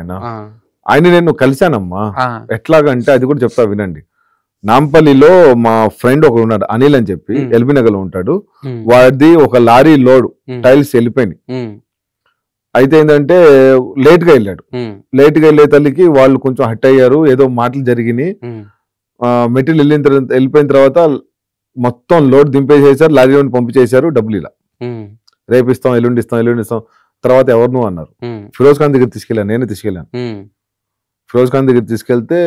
[SPEAKER 2] ఆయన నేను కలిశానమ్మా. ఎట్లాగంటే అది కూడా చెప్తా వినండి. నాంపల్లిలో మా ఫ్రెండ్ ఒకడు ఉన్నాడు, అనిల్ అని చెప్పి, ఎల్బీ నగర్ లో ఉంటాడు. వాడిది ఒక లారీ లోడ్ టైల్స్ వెళ్ళిపోయినాయి. అయితే ఏంటంటే లేట్ గా వెళ్ళే తల్లికి వాళ్ళు కొంచెం హట్ అయ్యారు, ఏదో మాటలు జరిగినాయి. మెటీరియల్ వెళ్ళిపోయిన తర్వాత మొత్తం లోడ్ దింపేసేసారు, లారీ లోడ్ పంపించేశారు. డబ్బులు ఇలా రేపు ఇస్తాం, ఎల్లుండి ఇస్తాం. తర్వాత ఎవరు నువ్వు అన్నారు. ఫిరోజ్ ఖాన్ దగ్గర తీసుకెళ్ళాను, నేనే తీసుకెళ్ళాను. ఫిరోజ్ ఖాన్ దగ్గర తీసుకెళ్తే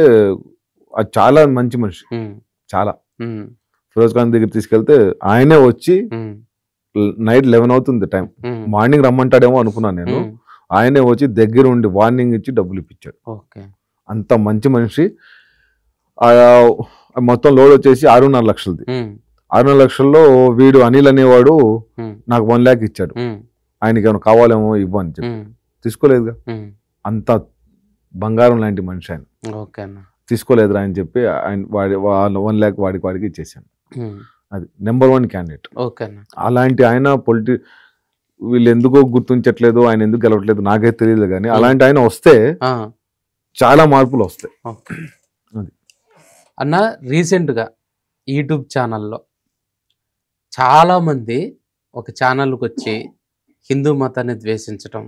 [SPEAKER 2] అది చాలా మంచి మనిషి, చాలా. ఫిరోజ్ ఖాన్ దగ్గర తీసుకెళ్తే ఆయనే వచ్చి నైట్ 11 అవుతుంది టైం, మార్నింగ్ రమ్మంటాడేమో అనుకున్నాను నేను. ఆయనే వచ్చి దగ్గర ఉండి వార్నింగ్ ఇచ్చి డబ్బులు ఇప్పించాడు. అంత మంచి మనిషి. మొత్తం లోడ్ వచ్చేసి 6.5 లక్షలది. 6.5 లక్షల్లో వీడు అనిల్ అనేవాడు నాకు 1 lakh ఇచ్చాడు. ఆయనకి ఏమైనా కావాలేమో ఇవ్వని చెప్పి తీసుకోలేదుగా. అంత బంగారం లాంటి మనిషి ఆయన. తీసుకోలేదురా అని చెప్పి ఆయన 1 lakh వాడికి ఇచ్చేసాను. అది నెంబర్ 1 క్యాండిడేట్. అలాంటి ఆయన వీళ్ళు ఎందుకో గుర్తించట్లేదు, ఆయన ఎందుకు గెలవట్లేదు నాకైతే తెలియదు, కానీ అలాంటి ఆయన వస్తే చాలా మార్పులు వస్తాయి.
[SPEAKER 1] అన్న రీసెంట్గా యూట్యూబ్ ఛానల్లో చాలామంది ఒక ఛానల్కి వచ్చి హిందూ మతాన్ని ద్వేషించటం,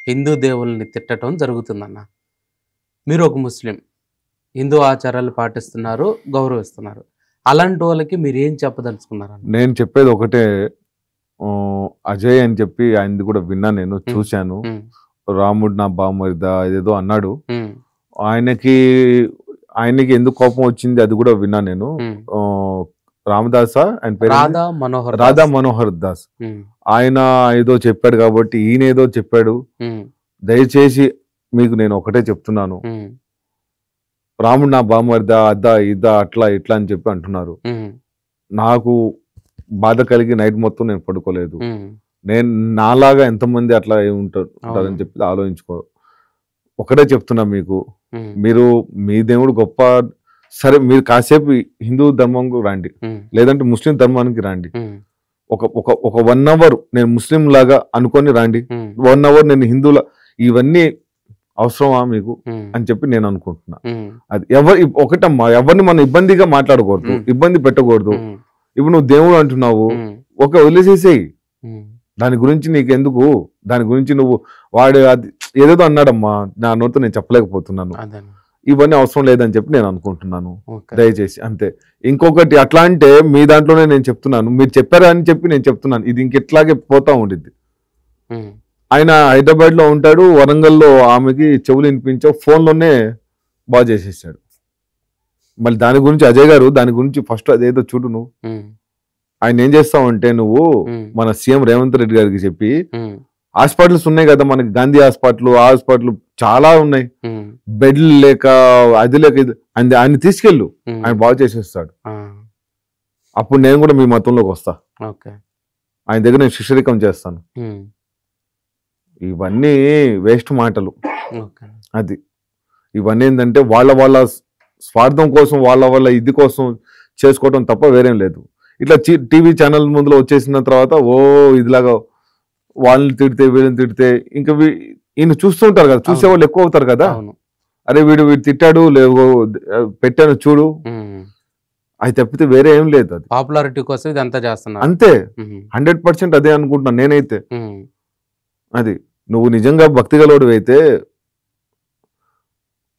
[SPEAKER 1] హిందూ దేవుల్ని తిట్టడం జరుగుతుందన్న. మీరు ఒక ముస్లిం, హిందూ ఆచారాలు పాటిస్తున్నారు, గౌరవిస్తున్నారు. అలాంటి వాళ్ళకి మీరు ఏం చెప్పదలుచుకున్నారు?
[SPEAKER 2] నేను చెప్పేది ఒకటే, అజయ్ అని చెప్పి ఆయనది కూడా విన్నా, నేను చూశాను. రాముడు నా బామరిదా ఇదేదో అన్నాడు. ఆయనకి ఎందుకు కోపం వచ్చింది అది కూడా విన్నా నేను. రామదాస ఆయన పేరు, రాధా మనోహర్ దాస్. ఆయన ఏదో చెప్పాడు కాబట్టి ఈయన ఏదో చెప్పాడు. దయచేసి మీకు నేను ఒకటే చెప్తున్నాను, రాముడు నా బామరిదా అద్దా ఇద్దా అట్లా ఇట్లా అని చెప్పి అంటున్నారు. నాకు బాధ కలిగి నైట్ మొత్తం నేను పడుకోలేదు. నేను నాలాగా ఎంతమంది అట్లా ఉంటారని చెప్పి ఆలోచించుకో. ఒకటే చెప్తున్నా మీకు, మీరు మీ దేవుడు గొప్ప, సరే మీరు కాసేపు హిందూ ధర్మంకు రండి, లేదంటే ముస్లిం ధర్మానికి రండి. ఒక 1 hour నేను ముస్లిం లాగా అనుకొని రండి, 1 hour నేను హిందువుల, ఇవన్నీ అవసరమా మీకు అని చెప్పి నేను అనుకుంటున్నా. అది ఒకటమ్మా, ఎవరిని మనం ఇబ్బందిగా మాట్లాడకూడదు, ఇబ్బంది పెట్టకూడదు. ఇప్పుడు నువ్వు దేవుడు అంటున్నావు, ఒక వదిలేసేసేయి. దాని గురించి నీకు ఎందుకు, దాని గురించి నువ్వు వాడు అది ఏదేదో అన్నాడమ్మా, నా నోటితో నేను చెప్పలేకపోతున్నాను. ఇవన్నీ అవసరం లేదని చెప్పి నేను అనుకుంటున్నాను, దయచేసి అంతే. ఇంకొకటి అట్లా అంటే మీ దాంట్లోనే నేను చెప్తున్నాను, మీరు చెప్పారా అని చెప్పి నేను చెప్తున్నాను, ఇది ఇంకెట్లాగే పోతా ఉండిద్ది. ఆయన హైదరాబాద్ లో ఉంటాడు, వరంగల్లో ఆమెకి చెవులు వినిపించావు, ఫోన్లోనే బాగా చేసేసాడు. మళ్ళీ దాని గురించి అజయ్ గారు దాని గురించి ఫస్ట్ అదేదో చూడు నువ్వు. ఆయన ఏం చేస్తావు అంటే నువ్వు మన సీఎం రేవంత్ రెడ్డి గారికి చెప్పి, హాస్పిటల్స్ ఉన్నాయి కదా మనకి, గాంధీ హాస్పిటల్ చాలా ఉన్నాయి, బెడ్లు లేక అది లేక ఆయన తీసుకెళ్ళు, ఆయన బాగు చేసేస్తాడు. అప్పుడు నేను కూడా మీ మతంలోకి వస్తా, ఆయన దగ్గర నేను శిష్యరికం చేస్తాను. ఇవన్నీ వేస్ట్ మాటలు. అది ఇవన్నీ ఏంటంటే వాళ్ళ స్వార్థం కోసం, వాళ్ళ ఇది కోసం చేసుకోవడం తప్ప వేరేం లేదు. ఇట్లా టీవీ ఛానల్ ముందులో వచ్చేసిన తర్వాత ఇదిలాగా వాళ్ళని తిడితే వీళ్ళని తిడితే ఇంకా ఈయన చూస్తూ ఉంటారు కదా, చూసేవాళ్ళు ఎక్కువ అవుతారు కదా. అరే వీడు తిట్టాడు పెట్టాను చూడు, అది తప్పితే వేరే ఏం లేదు. అది
[SPEAKER 1] పాపులారిటీ కోసం ఇదంతా చేస్తున్నా
[SPEAKER 2] అంతే, 100% అదే అనుకుంటున్నాను నేనైతే. అది నువ్వు నిజంగా భక్తి గలవాడు అయితే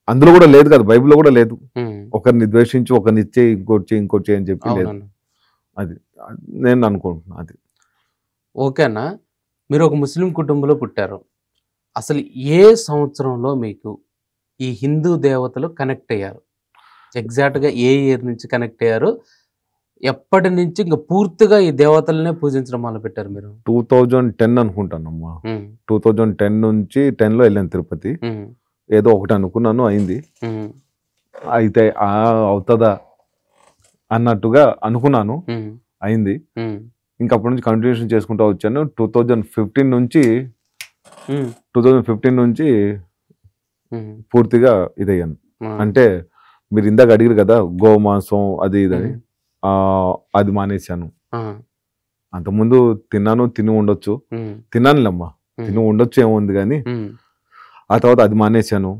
[SPEAKER 2] అందులో కూడా లేదు కదా, బైబిల్లో కూడా లేదు ఒకరిని ద్వేషించి ఒకరిని ఇచ్చే ఇంకోటి అని చెప్పి లేదు. అది నేను అనుకుంటున్నా. అది
[SPEAKER 1] ఓకేనా. మీరు ఒక ముస్లిం కుటుంబంలో పుట్టారు. అసలు ఏ సంవత్సరంలో మీకు ఈ హిందూ దేవతలు కనెక్ట్ అయ్యారు? ఎగ్జాక్ట్గా ఏ ఇయర్ నుంచి కనెక్ట్ అయ్యారు? ఎప్పటి నుంచి ఇంకా పూర్తిగా ఈ దేవతలనే పూజించడం మొదలు పెట్టారు మీరు?
[SPEAKER 2] 2010 అనుకుంటానమ్మా. 2010 నుంచి 10లో వెళ్ళాను తిరుపతి. ఏదో ఒకటి అనుకున్నాను, అయింది. అయితే అవుతుందా అన్నట్టుగా అనుకున్నాను, అయింది. ఇంకా అప్పటి నుంచి కంటిన్యూషన్ చేసుకుంటూ వచ్చాను. 2015 నుంచి పూర్తిగా ఇదయ్యాను. అంటే మీరు ఇందాక అడిగారు కదా గోమాంసం అది ఇదని, అది మానేశాను. అంతకుముందు తిని ఉండొచ్చు, తిన్నానులేమ్మా, తిని ఉండొచ్చు ఏముంది కానీ ఆ తర్వాత అది మానేశాను.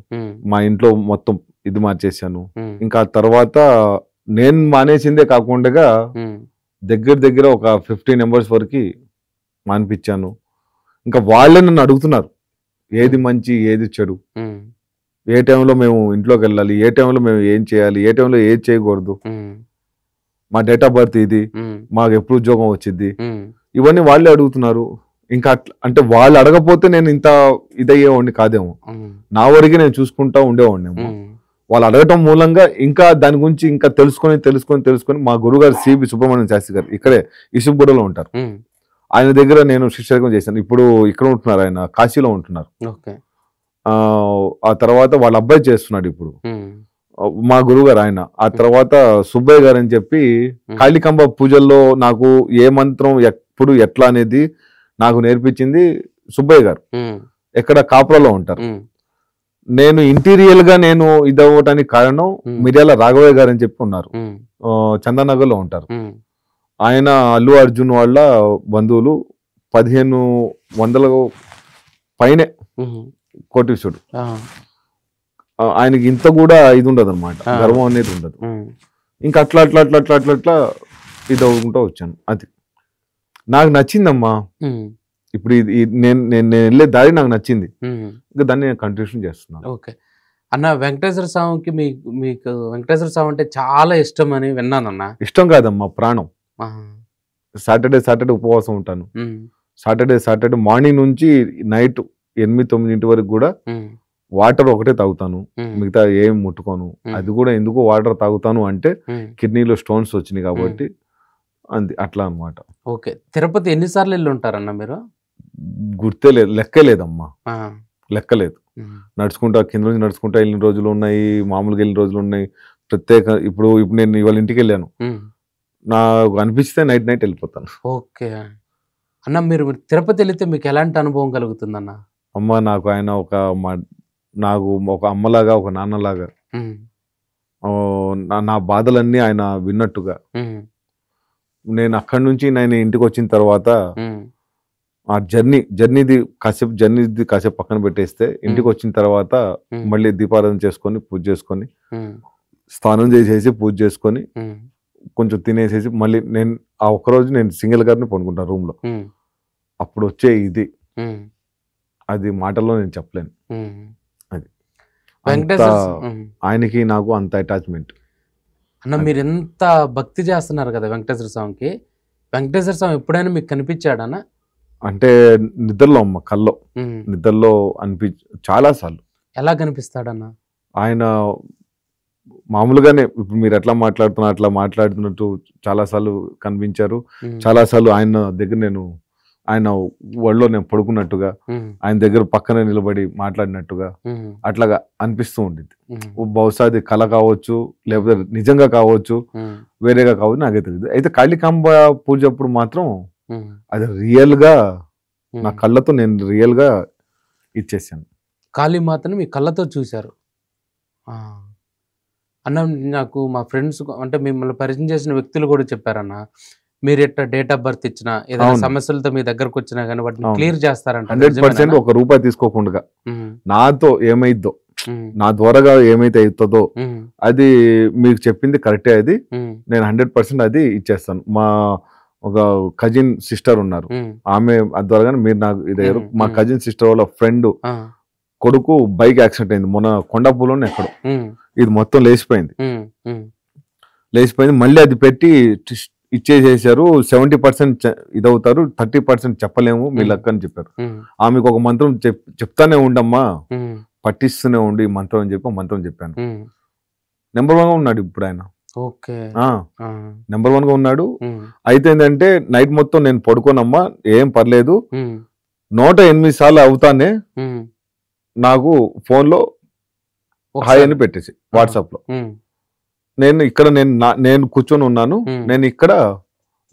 [SPEAKER 2] మా ఇంట్లో మొత్తం ఇది మార్చేశాను. ఇంకా ఆ తర్వాత నేను మానేసిందే కాకుండా దగ్గర ఒక 50 మెంబర్స్ వరకు మానిపించాను. ఇంకా వాళ్ళే నన్ను అడుగుతున్నారు ఏది మంచి ఏది చెడు, ఏ టైంలో మేము ఇంట్లోకి వెళ్ళాలి, ఏ టైంలో మేము ఏం చేయాలి, ఏ టైంలో ఏది చేయకూడదు, మా డేట్ ఆఫ్ బర్త్ ఇది, మాకు ఎప్పుడు ఉద్యోగం వచ్చింది, ఇవన్నీ వాళ్ళే అడుగుతున్నారు. ఇంకా అంటే వాళ్ళు అడగపోతే నేను ఇంత ఇదయ్యేవాడిని కాదేమో, నా వరకు నేను చూసుకుంటా ఉండేవాడినేమో. వాళ్ళు అడగటం మూలంగా ఇంకా దాని గురించి ఇంకా తెలుసుకొని మా గురుగారు సిబి సుబ్రహ్మణ్యం శాస్త్రి గారు ఇక్కడే ఇసుబుడలో ఉంటారు, ఆయన దగ్గర నేను శిష్యరికం చేశాను. ఇప్పుడు ఇక్కడ ఉంటున్నారు, ఆయన కాశీలో ఉంటున్నారు. ఆ తర్వాత వాళ్ళ అబ్బాయి చేస్తున్నాడు ఇప్పుడు, మా గురువు గారు ఆయన. ఆ తర్వాత సుబ్బయ్య గారు అని చెప్పి కాళికంబ పూజల్లో నాకు ఏ మంత్రం ఎప్పుడు ఎట్లా అనేది నాకు నేర్పించింది సుబ్బయ్య గారు. ఎక్కడ కాపురాలో ఉంటారు. నేను ఇంటీరియల్ గా నేను ఇదవ్వటానికి కారణం మిర్యాల రాఘవయ్య గారు అని చెప్పి ఉన్నారు, చందానగర్ లో ఉంటారు. ఆయన అల్లు అర్జున్ వాళ్ళ బంధువులు, 1500 పైనే కోటీశ్వరుడు. ఆయనకి ఇంత కూడా ఇది ఉండదు అనమాట, గర్వం అనేది ఉండదు. ఇంకా అట్లా ఇది అవ్వకుండా వచ్చాను. అది నాకు నచ్చిందమ్మా. ఇప్పుడు నేను వెళ్ళే దారి నాకు నచ్చింది, ఇంకా దాన్ని నేను కంటిన్యూషన్ చేస్తున్నాను.
[SPEAKER 1] ఓకే అన్న, వెంకటేశ్వర స్వామికి మీకు వెంకటేశ్వర స్వామి అంటే చాలా ఇష్టం అని విన్నాను అన్న.
[SPEAKER 2] ఇష్టం కాదమ్మా, ప్రాణం. సాటర్డే ఉపవాసం ఉంటాను. సాటర్డే మార్నింగ్ నుంచి నైట్ 8-9 వరకు కూడా వాటర్ ఒకటే తాగుతాను, మిగతా ఏం ముట్టుకోను. అది కూడా ఎందుకు వాటర్ తాగుతాను అంటే కిడ్నీలో స్టోన్స్ వచ్చినాయి కాబట్టి, అట్లా అనమాట.
[SPEAKER 1] ఓకే, తిరుపతి ఎన్నిసార్లు వెళ్ళి ఉంటారన్న మీరు?
[SPEAKER 2] గుర్తే లేదు, లెక్క లేదమ్మా, లెక్క లేదు. నడుచుకుంటా కింద నుంచి నడుచుకుంటా వెళ్ళిన రోజులు ఉన్నాయి, మామూలుగా వెళ్ళిన రోజులు ఉన్నాయి. ప్రత్యేక ఇప్పుడు నేను ఇవాళ ఇంటికి వెళ్ళాను, నాకు అనిపిస్తే నైట్ వెళ్ళిపోతాను.
[SPEAKER 1] ఓకే అన్న, మీరు తిరుపతి వెళితే మీకు ఎలాంటి అనుభవం కలుగుతుందన్న?
[SPEAKER 2] అమ్మ, నాకు ఆయన నాకు ఒక అమ్మలాగా, ఒక నాన్నలాగా, నా బాధలన్నీ ఆయన విన్నట్టుగా. నేను అక్కడి నుంచి నేను ఇంటికి వచ్చిన తర్వాత ఆ జర్నీది కాసేపు పక్కన పెట్టేస్తే, ఇంటికి వచ్చిన తర్వాత మళ్ళీ దీపారాధన చేసుకొని పూజ చేసుకొని స్నానం చేసేసి పూజ చేసుకొని కొంచెం తినేసేసి మళ్ళీ నేను ఆ ఒక్కరోజు నేను సింగిల్ గారిని పడుకుంటాను రూమ్ లో. అప్పుడు వచ్చే ఇది అది మాటల్లో నేను చెప్పలేను. అది ఆయనకి నాకు అంత అటాచ్మెంట్.
[SPEAKER 1] అన్న మీరు ఎంత భక్తి చేస్తున్నారు కదా వెంకటేశ్వర స్వామికి, వెంకటేశ్వర స్వామి ఎప్పుడైనా మీకు కనిపించాడనా?
[SPEAKER 2] అంటే నిద్రలో అమ్మ, కల్లో నిద్రలో చాలా సార్లు.
[SPEAKER 1] ఎలా కనిపిస్తాడన్నా? ఆయన
[SPEAKER 2] మామూలుగానే ఇప్పుడు మీరు ఎట్లా మాట్లాడుతున్నా అట్లా మాట్లాడుతున్నట్టు చాలాసార్లు కనిపించారు. చాలాసార్లు ఆయన దగ్గర ఆయన ఒళ్ళో నేను పడుకున్నట్టుగా, ఆయన దగ్గర పక్కన నిలబడి మాట్లాడినట్టుగా అట్లాగా అనిపిస్తూ ఉండేది. బహుశా అది కళ కావచ్చు, లేకపోతే నిజంగా కావచ్చు, వేరేగా కావచ్చు, నాకే తెలియదు. అయితే కాళికాంబ పూజ అప్పుడు మాత్రం అది రియల్ గా నా కళ్ళతో నేను రియల్ గా ఇచ్చేసాను.
[SPEAKER 1] కాళీమాతను మీ కళ్ళతో చూశారు అన్న. నాకు మా ఫ్రెండ్స్ అంటే మిమ్మల్ని పరిచయం చేసిన వ్యక్తులు కూడా చెప్పారన్న, మీరు ఎట్లా డేట్ ఆఫ్ బర్త్ ఇచ్చినా ఏదైనా సమస్యలతో మీ దగ్గరకు వచ్చినా కానీ వాటిని క్లియర్ చేస్తారంట.
[SPEAKER 2] 100% ₹1 తీసుకోకుండా నాతో ఏమైద్దో, నా ద్వారాగా ఏమైతే అవుతుందో అది మీకు చెప్పింది కరెక్టే, అది నేను 100% అది ఇచ్చేస్తాను. మా ఒక కజిన్ సిస్టర్ ఉన్నారు, ఆమె ద్వారాగానే మీరు నాకు ఇదయ్యారు. మా కజిన్ సిస్టర్ వాళ్ళ ఫ్రెండ్ కొడుకు బైక్ యాక్సిడెంట్ అయింది మొన్న కొండాపూర్లోనే ఎక్కడో. ఇది మొత్తం లేచిపోయింది. మళ్ళీ అది పెట్టి ఇచ్చేసేసారు. 70% ఇదవుతారు, 30% చెప్పలేము మీ లెక్క అని చెప్పారు. ఆమెకు ఒక మంత్రం చెప్తానే ఉండమ్మా, పట్టిస్తూనే ఉండి ఈ మంత్రం అని చెప్పి మంత్రం చెప్పాను. నెంబర్ 1 గా ఉన్నాడు ఇప్పుడు ఆయన. నెంబర్ 1 గా ఉన్నాడు. అయితే ఏంటంటే నైట్ మొత్తం నేను పడుకోనమ్మా, ఏం పర్లేదు, 108 సార్లు అవుతానే నాకు ఫోన్ లో హాయ్ అని పెట్టేసి వాట్సాప్ లో, నేను ఇక్కడ నేను కూర్చొని ఉన్నాను, నేను ఇక్కడ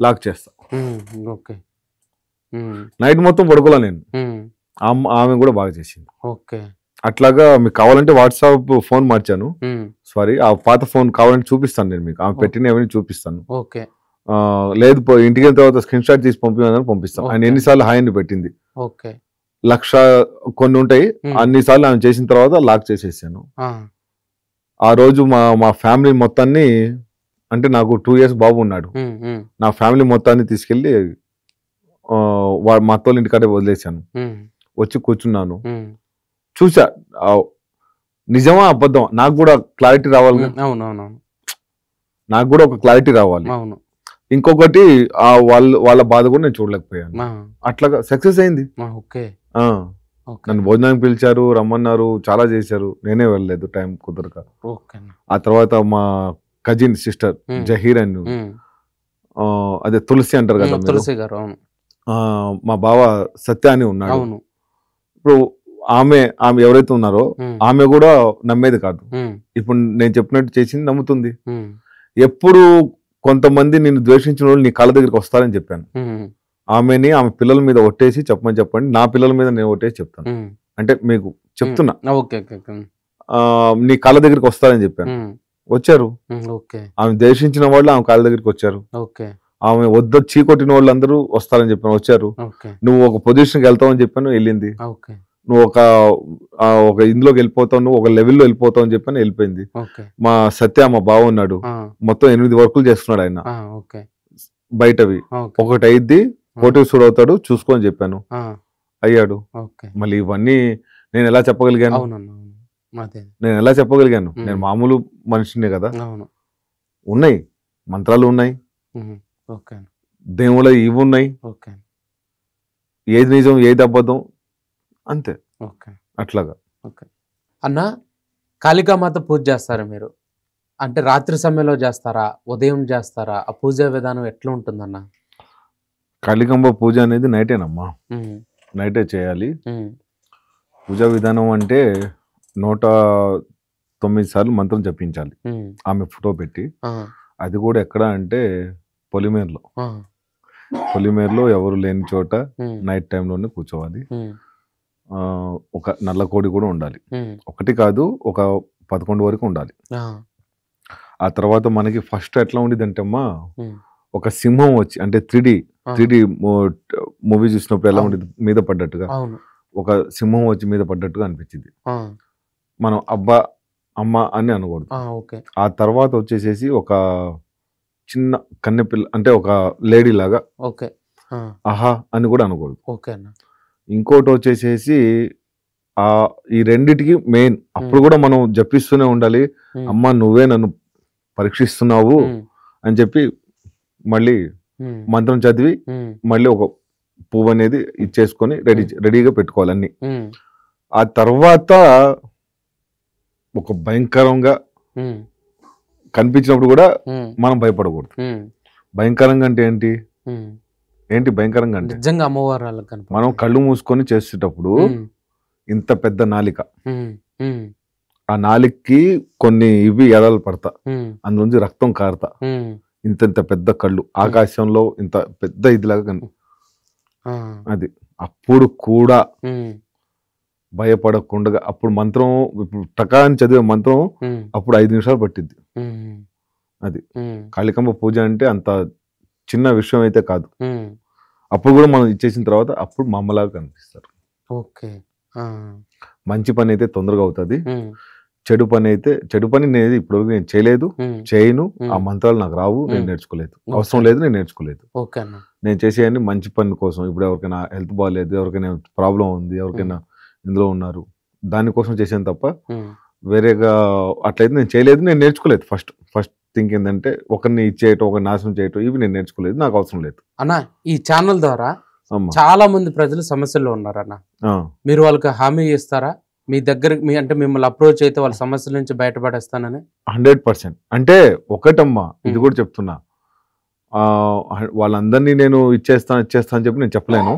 [SPEAKER 2] లాక్ చేస్తా. నైట్ మొత్తం పడుకోలే నేను. ఆమె కూడా బాగా చేసింది. అట్లాగా మీకు కావాలంటే వాట్సాప్ ఫోన్ మార్చాను, సారీ ఆ పాత ఫోన్ కావాలంటే చూపిస్తాను నేను మీకు, ఆమె పెట్టినవన్నీ చూపిస్తాను. లేదు ఇంటికి వెళ్ళిన తర్వాత స్క్రీన్ షాట్ తీసి పంపిస్తాను. ఆయన ఎన్నిసార్లు హాయ్ అని పెట్టింది, 1,00,000 కొన్ని ఉంటాయి, అన్నిసార్లు ఆమె చేసిన తర్వాత లాక్ చేసేసాను. ఆ రోజు మా ఫ్యామిలీ మొత్తాన్ని, అంటే నాకు 2 years బాబు ఉన్నాడు, నా ఫ్యామిలీ మొత్తాన్ని తీసుకెళ్లి మా అత్తోళ్ళ ఇంటికాడే వదిలేశాను. వచ్చి కూర్చున్నాను, చూసా నిజమా అబద్ధం నాకు కూడా క్లారిటీ రావాలి, నాకు కూడా ఒక క్లారిటీ రావాలి. ఇంకొకటి వాళ్ళ బాధ కూడా నేను చూడలేకపోయాను. అట్లాగా సక్సెస్ అయింది. నన్ను భోజనానికి పిలిచారు, రమ్మన్నారు, చాలా చేశారు, నేనే వెళ్ళలేదు టైం కుదరక. ఆ తర్వాత మా కజిన్ సిస్టర్ జహీర్ అని, అదే తులసి అంటారు కదా, మా బావ సత్య అని ఉన్నాడు. ఇప్పుడు ఆమె ఎవరైతే ఉన్నారో ఆమె కూడా నమ్మేది కాదు. ఇప్పుడు నేను చెప్పినట్టు చేసింది నమ్ముతుంది. ఎప్పుడు కొంతమంది నిన్ను ద్వేషించిన వాళ్ళు నీ కాళ్ళ దగ్గరికి వస్తారని చెప్పాను. ఆమె పిల్లల మీద ఒట్టేసి చెప్పండి, నా పిల్లల మీద నేను ఒట్టేసి చెప్తాను. అంటే మీకు చెప్తున్నా, నీ కాళ్ళ దగ్గరికి వస్తారని చెప్పాను. వచ్చారు. ఆమె ద్వేషించిన వాళ్ళు ఆమె కాళ్ళ దగ్గరికి వచ్చారు. ఆమె వద్ద చీకొట్టిన వాళ్ళు అందరూ వస్తారని చెప్పాను, వచ్చారు. నువ్వు ఒక పొజిషన్కి వెళ్తావని చెప్పాను, వెళ్ళింది. నువ్వు ఒక ఇందులోకి వెళ్ళిపోతావు, నువ్వు ఒక లెవెల్లో వెళ్ళిపోతావు అని చెప్పాను, వెళ్ళిపోయింది. మా సత్య మా బావ ఉన్నాడు, మొత్తం 8 వర్కులు చేస్తున్నాడు ఆయన బయటవి. ఒకటి అయిద్ది, కోటేశ్వరుడు అవుతాడు చూసుకో అని చెప్పాను, అయ్యాడు. మళ్ళీ ఇవన్నీ నేను ఎలా చెప్పగలిగాను? నేను మామూలు మనిషినే కదా. ఉన్నాయి మంత్రాలు, ఉన్నాయి దేవుళ్ళ ఇవి ఉన్నాయి, ఏది నిజం ఏది అబద్ధం అంతే. అట్లాగా
[SPEAKER 1] అన్న, కాళికామాత పూజ చేస్తారా మీరు? అంటే రాత్రి సమయంలో చేస్తారా, ఉదయం చేస్తారా? ఆ పూజా విధానం ఎట్లా ఉంటుందన్న?
[SPEAKER 2] కాళికాంబ పూజ అనేది నైటేనమ్మా, నైటే చేయాలి. పూజా విధానం అంటే 109 సార్లు మంత్రం జపించాలి ఆమె ఫోటో పెట్టి. అది కూడా ఎక్కడ అంటే పొలిమేరలో ఎవరు లేని చోట నైట్ టైంలోనే కూర్చోవాలి. ఒక నల్ల కోడి కూడా ఉండాలి, ఒకటి కాదు ఒక 11 వరకు ఉండాలి. ఆ తర్వాత మనకి ఫస్ట్ ఎట్లా ఉండేది అంటే అమ్మా, ఒక సింహం వచ్చి, అంటే 3D మూవీ చూసినప్పుడు ఎలా ఉండేది, మీద పడ్డట్టుగా ఒక సింహం వచ్చి మీద పడ్డట్టుగా అనిపించింది. మనం అబ్బా అమ్మ అని అనకూడదు. ఆ తర్వాత వచ్చేసేసి ఒక చిన్న కన్నెపిల్ల అంటే ఒక లేడీ లాగా
[SPEAKER 1] ఓకే.
[SPEAKER 2] ఆహా అని కూడా అనకూడదు.
[SPEAKER 1] ఓకే అన్న.
[SPEAKER 2] ఇంకోటి వచ్చేసేసి ఈ రెండిటికి మెయిన్ అప్పుడు కూడా మనం జపిస్తూనే ఉండాలి. అమ్మ నువ్వే నన్ను పరీక్షిస్తున్నావు అని చెప్పి మళ్ళీ మంత్రం చదివి మళ్ళీ ఒక పువ్వు అనేది ఇచ్చేసుకొని రెడీగా పెట్టుకోవాలి అన్ని. ఆ తర్వాత ఒక భయంకరంగా కనిపించినప్పుడు కూడా మనం భయపడకూడదు. భయంకరంగా అంటే ఏంటి భయంకరంగా అంటే
[SPEAKER 1] నిజంగా అమ్మవారు
[SPEAKER 2] మనం కళ్ళు మూసుకొని చేసేటప్పుడు ఇంత పెద్ద నాలిక, ఆ నాలికకి కొన్ని ఇవి ఎడలు పడతా, అందులోంచి రక్తం కారుతా, ఇంత పెద్ద కళ్ళు ఆకాశంలో ఇంత పెద్ద ఇదిలాగా అది. అప్పుడు కూడా భయపడకుండా అప్పుడు మంత్రం ఇప్పుడు టకాని చదివే మంత్రం అప్పుడు 5 నిమిషాలు పట్టింది. అది కాళికాంబ పూజ అంటే అంత చిన్న విషయం అయితే కాదు. అప్పుడు కూడా మనం ఇచ్చేసిన తర్వాత అప్పుడు మా అమ్మలాగా కనిపిస్తారు.
[SPEAKER 1] ఓకే.
[SPEAKER 2] మంచి పని అయితే తొందరగా అవుతుంది. చెడు పని నేను ఇప్పుడు నేను చేయను. ఆ మంత్రాలు నాకు రావు, నేను నేర్చుకోలేదు, అవసరం లేదు, నేను నేర్చుకోలేదు. నేను చేసేయని మంచి పని కోసం. ఇప్పుడు ఎవరికైనా హెల్త్ బాగాలేదు, ఎవరికైనా ప్రాబ్లం ఉంది, ఎవరికైనా ఇందులో ఉన్నారు, దానికోసం చేసాను తప్ప వేరేగా అట్లయితే నేను చేయలేదు, నేను నేర్చుకోలేదు. ఫస్ట్ థింక్ ఏంటంటే ఒకరిని ఇచ్చేయటం, ఒకరిని నాశనం చేయటం, ఇవి నేను నేర్చుకోలేదు, నాకు అవసరం లేదు.
[SPEAKER 1] అన్న ఈ ఛానల్ ద్వారా చాలా మంది ప్రజలు సమస్యల్లో ఉన్నారన్న, మీరు వాళ్ళకి హామీ ఇస్తారా? మీ దగ్గర అంటే మిమ్మల్ని అప్రోచ్ అయితే వాళ్ళ సమస్యల నుంచి బయటపడేస్తానని?
[SPEAKER 2] 100%. అంటే ఒకటమ్మా, ఇది కూడా చెప్తున్నా, వాళ్ళందరినీ నేను ఇచ్చేస్తా అని చెప్పి నేను చెప్పలేను.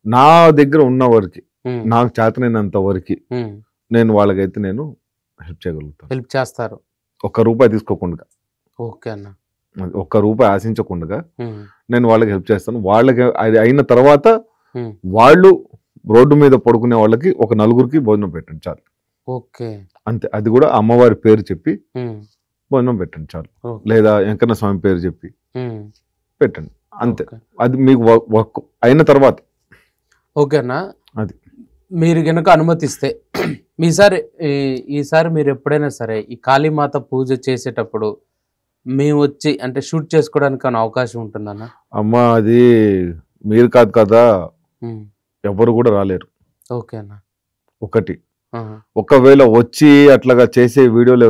[SPEAKER 2] నా దగ్గర ఉన్న వరకు, నాకు చేతనైనంత వరకు నేను వాళ్ళకైతే నేను హెల్ప్ చేయగలుగుతాను.
[SPEAKER 1] హెల్ప్ చేస్తారు?
[SPEAKER 2] ₹1 తీసుకోకుండా.
[SPEAKER 1] ఓకే అన్న.
[SPEAKER 2] ₹1 ఆశించకుండా నేను వాళ్ళకి హెల్ప్ చేస్తాను. వాళ్ళకి అది అయిన తర్వాత వాళ్ళు రోడ్డు మీద పడుకునే వాళ్ళకి ఒక 4 భోజనం పెట్టండి చాలు.
[SPEAKER 1] ఓకే.
[SPEAKER 2] అంతే. అది కూడా అమ్మవారి పేరు చెప్పి భోజనం పెట్టండి చాలు, లేదా వెంకన్న స్వామి పేరు చెప్పి పెట్టండి, అంతే. అది మీకు వర్క్ అయిన తర్వాత.
[SPEAKER 1] ఓకేనా?
[SPEAKER 2] అది
[SPEAKER 1] మీరు గనక అనుమతిస్తే ఈసారి మీరు ఎప్పుడైనా సరే ఈ కాళీమాత పూజ చేసేటప్పుడు మేము వచ్చి అంటే షూట్ చేసుకోవడానికి అవకాశం ఉంటుందన్న?
[SPEAKER 2] అమ్మా అది మీరు కాదు కదా, ఎవరు కూడా రాలేరు.
[SPEAKER 1] ఓకే అన్న.
[SPEAKER 2] ఒకవేళ వచ్చి అట్లాగా చేసే వీడియోలు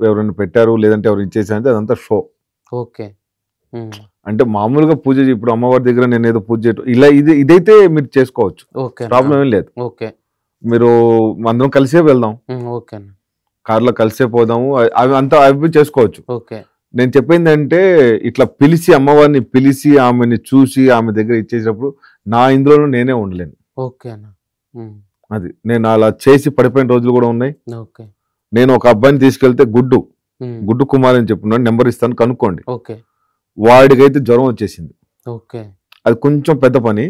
[SPEAKER 2] ఎవరైనా పెట్టారు, లేదంటే ఎవరు ఇచ్చేసారంటే అదంతా షో.
[SPEAKER 1] ఓకే.
[SPEAKER 2] అంటే మామూలుగా పూజ ఇప్పుడు అమ్మవారి దగ్గర నేను ఏదో పూజ చేయటం ఇలా ఇదైతే మీరు చేసుకోవచ్చు, ప్రాబ్లం ఏం లేదు.
[SPEAKER 1] ఓకే.
[SPEAKER 2] మీరు అందరం కలిసే వెళ్దాం, కార్లో కలిసే పోదాము, అవి చేసుకోవచ్చు.
[SPEAKER 1] ఓకే.
[SPEAKER 2] నేను చెప్పింది అంటే ఇట్లా పిలిచి అమ్మవారిని పిలిచి ఆమెని చూసి ఆమె దగ్గర ఇచ్చేటప్పుడు నా ఇందులో నేనే ఉండలేను.
[SPEAKER 1] ఓకే.
[SPEAKER 2] అది నేను అలా చేసి పడిపోయిన రోజులు కూడా ఉన్నాయి.
[SPEAKER 1] ఓకే.
[SPEAKER 2] నేను ఒక అబ్బాయిని తీసుకెళ్తే గుడ్డు కుమార్ అని చెప్పున్నాడు, నెంబర్ ఇస్తాను కనుక్కోండి.
[SPEAKER 1] ఓకే.
[SPEAKER 2] వాడికైతే జ్వరం వచ్చేసింది.
[SPEAKER 1] ఓకే.
[SPEAKER 2] అది కొంచెం పెద్ద పని.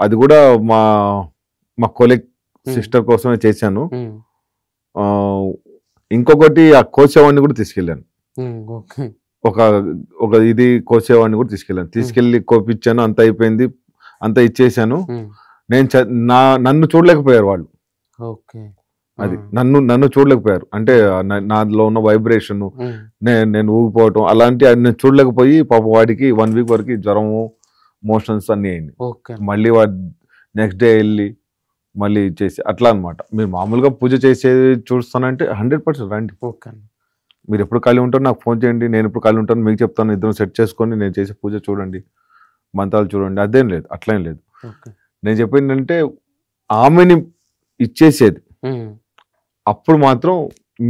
[SPEAKER 2] అది కూడా మా కొలీగ్ సిస్టర్ కోసమే చేశాను. ఇంకొకటి ఆ కోసేవాడిని కూడా తీసుకెళ్ళాను, ఒక ఇది కోసేవాడిని కూడా తీసుకెళ్ళి కోపించాను, అంత అయిపోయింది, అంత ఇచ్చేసాను. నన్ను చూడలేకపోయారు వాళ్ళు. అది నన్ను చూడలేకపోయారు, అంటే నాలో ఉన్న వైబ్రేషన్, నేను ఊగిపోవటం అలాంటి నేను చూడలేకపోయి పాప వాడికి 1 వీక్ వరకు జ్వరము, మోషన్స్ అన్ని అయింది. మళ్ళీ వాడు నెక్స్ట్ డే వెళ్ళి మళ్ళీ చేసి అట్లా అనమాట. మీరు మామూలుగా పూజ చేసేది చూస్తానంటే 100% రండి. మీరు ఎప్పుడు ఖాళీ ఉంటారో నాకు ఫోన్ చేయండి, నేను ఎప్పుడు ఖాళీ ఉంటాను మీకు చెప్తాను, ఇద్దరం సెట్ చేసుకొని నేను చేసే పూజ చూడండి, మంత్రాలు చూడండి, అదేం లేదు, అట్లేం లేదు. నేను చెప్పింది అంటే ఆమెని ఇచ్చేసేది, అప్పుడు మాత్రం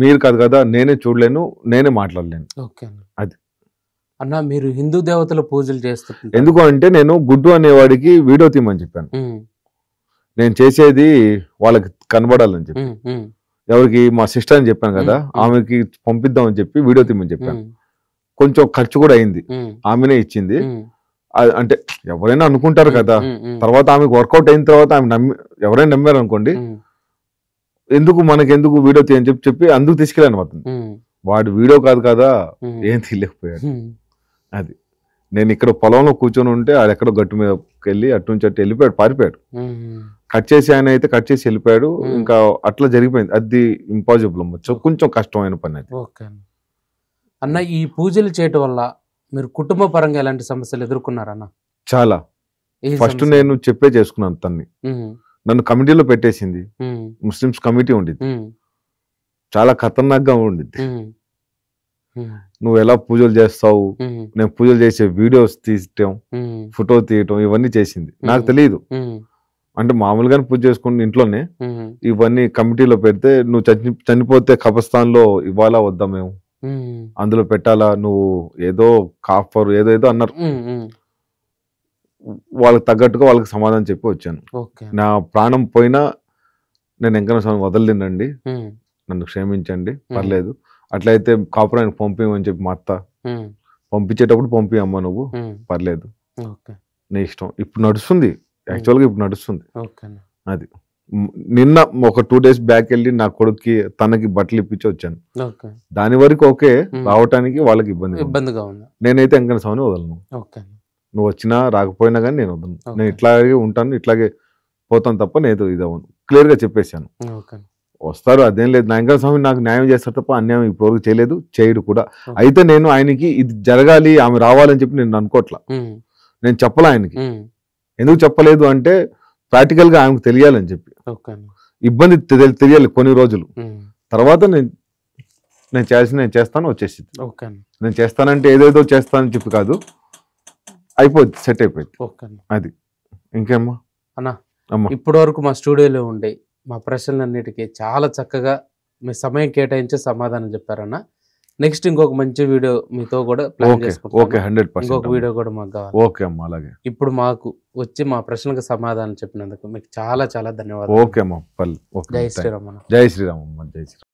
[SPEAKER 2] మీరు కాదు కదా, నేనే చూడలేను, నేనే మాట్లాడలేను. అది
[SPEAKER 1] అన్న మీరు హిందూ దేవతల పూజలు చేస్తారు
[SPEAKER 2] ఎందుకు అంటే నేను గుడ్డు అనేవాడికి వీడియో తీయమని చెప్పాను. నేను చేసేది వాళ్ళకి కనబడాలని చెప్పి, ఎవరికి మా సిస్టర్ అని చెప్పాను కదా, ఆమెకి పంపిద్దామని చెప్పి వీడియో తీయమని చెప్పాను. కొంచెం ఖర్చు కూడా అయింది, ఆమెనే ఇచ్చింది. అంటే ఎవరైనా అనుకుంటారు కదా, తర్వాత ఆమెకు వర్కౌట్ అయిన తర్వాత ఆమె ఎవరైనా నమ్మారు అనుకోండి, మనకెందుకు వీడియో తీయని చెప్పి అందుకు తీసుకెళ్ళాను. వాడు వీడియో కాదు కదా, ఏం తీయలేకపోయాడు. అది నేను ఇక్కడ పొలంలో కూర్చొని ఉంటే ఆడు ఎక్కడో గట్టు మీదకి వెళ్ళి అటు నుంచి అటు వెళ్ళిపోయాడు, పారిపోయాడు. కట్ చేసి ఆయన అయితే కట్ చేసి వెళ్ళిపోయాడు. ఇంకా అట్లా జరిగిపోయింది. అది ఇంపాసిబుల్ అమ్మ, కొంచెం కష్టమైన పని అది.
[SPEAKER 1] అన్న ఈ పూజలు చేయటం వల్ల మీరు కుటుంబ పరంగా ఎలాంటి సమస్యలు ఎదుర్కొన్నారన్న?
[SPEAKER 2] చాలా.
[SPEAKER 1] ఏ
[SPEAKER 2] ఫస్ట్
[SPEAKER 1] సమస్య?
[SPEAKER 2] నేను చేసుకున్నాను తన్ని.
[SPEAKER 1] ఉమ్,
[SPEAKER 2] నన్ను కమిటీలో పెట్టేసింది.
[SPEAKER 1] ఉమ్,
[SPEAKER 2] ముస్లిమ్స్ కమిటీ ఉండిద్ది,
[SPEAKER 1] ఉమ్,
[SPEAKER 2] చాలా ఖతర్నాక్గా ఉండిద్ది.
[SPEAKER 1] ఉమ్, ఉమ్,
[SPEAKER 2] నువ్వు ఎలా పూజలు చేస్తావు,
[SPEAKER 1] ఉమ్,
[SPEAKER 2] నేను పూజలు చేసే వీడియోస్ తీయటం,
[SPEAKER 1] ఉమ్,
[SPEAKER 2] ఫోటో తీయటం, ఇవన్నీ చేసింది. నాకు తెలియదు.
[SPEAKER 1] ఉమ్,
[SPEAKER 2] అంటే మామూలుగానే పూజ చేసుకుని ఇంట్లోనే
[SPEAKER 1] ఉమ్,
[SPEAKER 2] ఇవన్నీ కమిటీలో పెడితే, నువ్వు చనిపోతే కబర్స్థాన్లో ఇవ్వాలా వద్దా, మేము
[SPEAKER 1] ఉమ్,
[SPEAKER 2] అందులో పెట్టాలా, నువ్వు ఏదో కాఫర్ ఏదో ఏదో అన్నారు.
[SPEAKER 1] ఉమ్, ఉమ్.
[SPEAKER 2] వాళ్ళకి తగ్గట్టుగా వాళ్ళకి సమాధానం చెప్పి వచ్చాను.
[SPEAKER 1] ఓకే.
[SPEAKER 2] నా ప్రాణం పోయినా నేను వెంకన్న స్వామి వదలలేనండి,
[SPEAKER 1] ఉమ్,
[SPEAKER 2] నన్ను క్షమించండి, పర్లేదు, అట్లయితే కాపురానికి పంపించమని చెప్పి మా అత్త,
[SPEAKER 1] ఉమ్,
[SPEAKER 2] పంపించేటప్పుడు పంపి అమ్మ నువ్వు,
[SPEAKER 1] ఉమ్,
[SPEAKER 2] పర్లేదు,
[SPEAKER 1] ఓకే.
[SPEAKER 2] నీ ఇష్టం. ఇప్పుడు నడుస్తుంది, యాక్చువల్గా ఇప్పుడు నడుస్తుంది.
[SPEAKER 1] ఓకే అన్న.
[SPEAKER 2] అది నిన్న ఒక 2 days బ్యాక్ వెళ్ళి నా కొడుక్కి తనకి బట్టలు ఇప్పించి వచ్చాను.
[SPEAKER 1] ఓకే.
[SPEAKER 2] దాని వరకు ఓకే, రావటానికి వాళ్ళకి ఇబ్బంది.
[SPEAKER 1] ఇబ్బందిగా ఉంది.
[SPEAKER 2] నేనైతే వెంకన్న స్వామిని వదలను.
[SPEAKER 1] ఓకే అన్న.
[SPEAKER 2] నువ్వు వచ్చినా రాకపోయినా కానీ నేను వదలను.
[SPEAKER 1] Okay.
[SPEAKER 2] నేను ఇట్లాగే ఉంటాను, ఇట్లాగే పోతాను తప్ప నేను ఇది అవ్వను. క్లియర్గా చెప్పేశాను.
[SPEAKER 1] ఓకే అన్న.
[SPEAKER 2] వస్తారు, అదేం లేదు, నా వెంకన్న స్వామి నాకు న్యాయం చేస్తారు తప్ప అన్యాయం ఇప్పటివరకు చేయలేదు, చేయడు కూడా.
[SPEAKER 1] Okay.
[SPEAKER 2] అయితే నేను ఆయనకి ఇది జరగాలి, ఆమె రావాలని చెప్పి నేను అనుకోవట్లా.
[SPEAKER 1] ఉమ్,
[SPEAKER 2] నేను చెప్పలే ఆయనకి.
[SPEAKER 1] ఉమ్,
[SPEAKER 2] ఎందుకు చెప్పలేదు అంటే ప్రాక్టికల్గా ఆమెకు తెలియాలని చెప్పి.
[SPEAKER 1] ఓకే అన్న.
[SPEAKER 2] ఇబ్బంది తెలియాలి కొన్ని రోజులు,
[SPEAKER 1] ఉమ్,
[SPEAKER 2] తర్వాత నేను చేస్తాను, వచ్చేసి.
[SPEAKER 1] ఓకే అన్న.
[SPEAKER 2] నేను చేస్తానంటే ఏదేదో చేస్తానని చెప్పి కాదు, అయిపోద్ది, సెట్ అయిపోయింది.
[SPEAKER 1] ఓకే అన్న.
[SPEAKER 2] అది ఇంకేమ్మా
[SPEAKER 1] అన్న,
[SPEAKER 2] అమ్మా.
[SPEAKER 1] ఇప్పటి వరకు మా స్టూడియోలో ఉండి మా ప్రశ్నలన్నిటికీ చాలా చక్కగా మీ సమయం కేటాయించి సమాధానం చెప్పారన్న. నెక్స్ట్ ఇంకొక మంచి వీడియో మీతో కూడా ప్లాన్
[SPEAKER 2] ఓకే
[SPEAKER 1] చేసుకుంటాం.
[SPEAKER 2] 100%.
[SPEAKER 1] ఇంకొక వీడియో కూడా మాకు కావాలి.
[SPEAKER 2] ఓకే అమ్మా, అలాగే.
[SPEAKER 1] ఇప్పుడు మాకు వచ్చి మా ప్రశ్నలకు సమాధానం చెప్పినందుకు మీకు చాలా చాలా ధన్యవాదాలు.
[SPEAKER 2] ఓకే అమ్మా, పర్లేదు.
[SPEAKER 1] జై శ్రీరామ్ అన్న.
[SPEAKER 2] జై శ్రీరామ్ అమ్మ, జై శ్రీరామ్.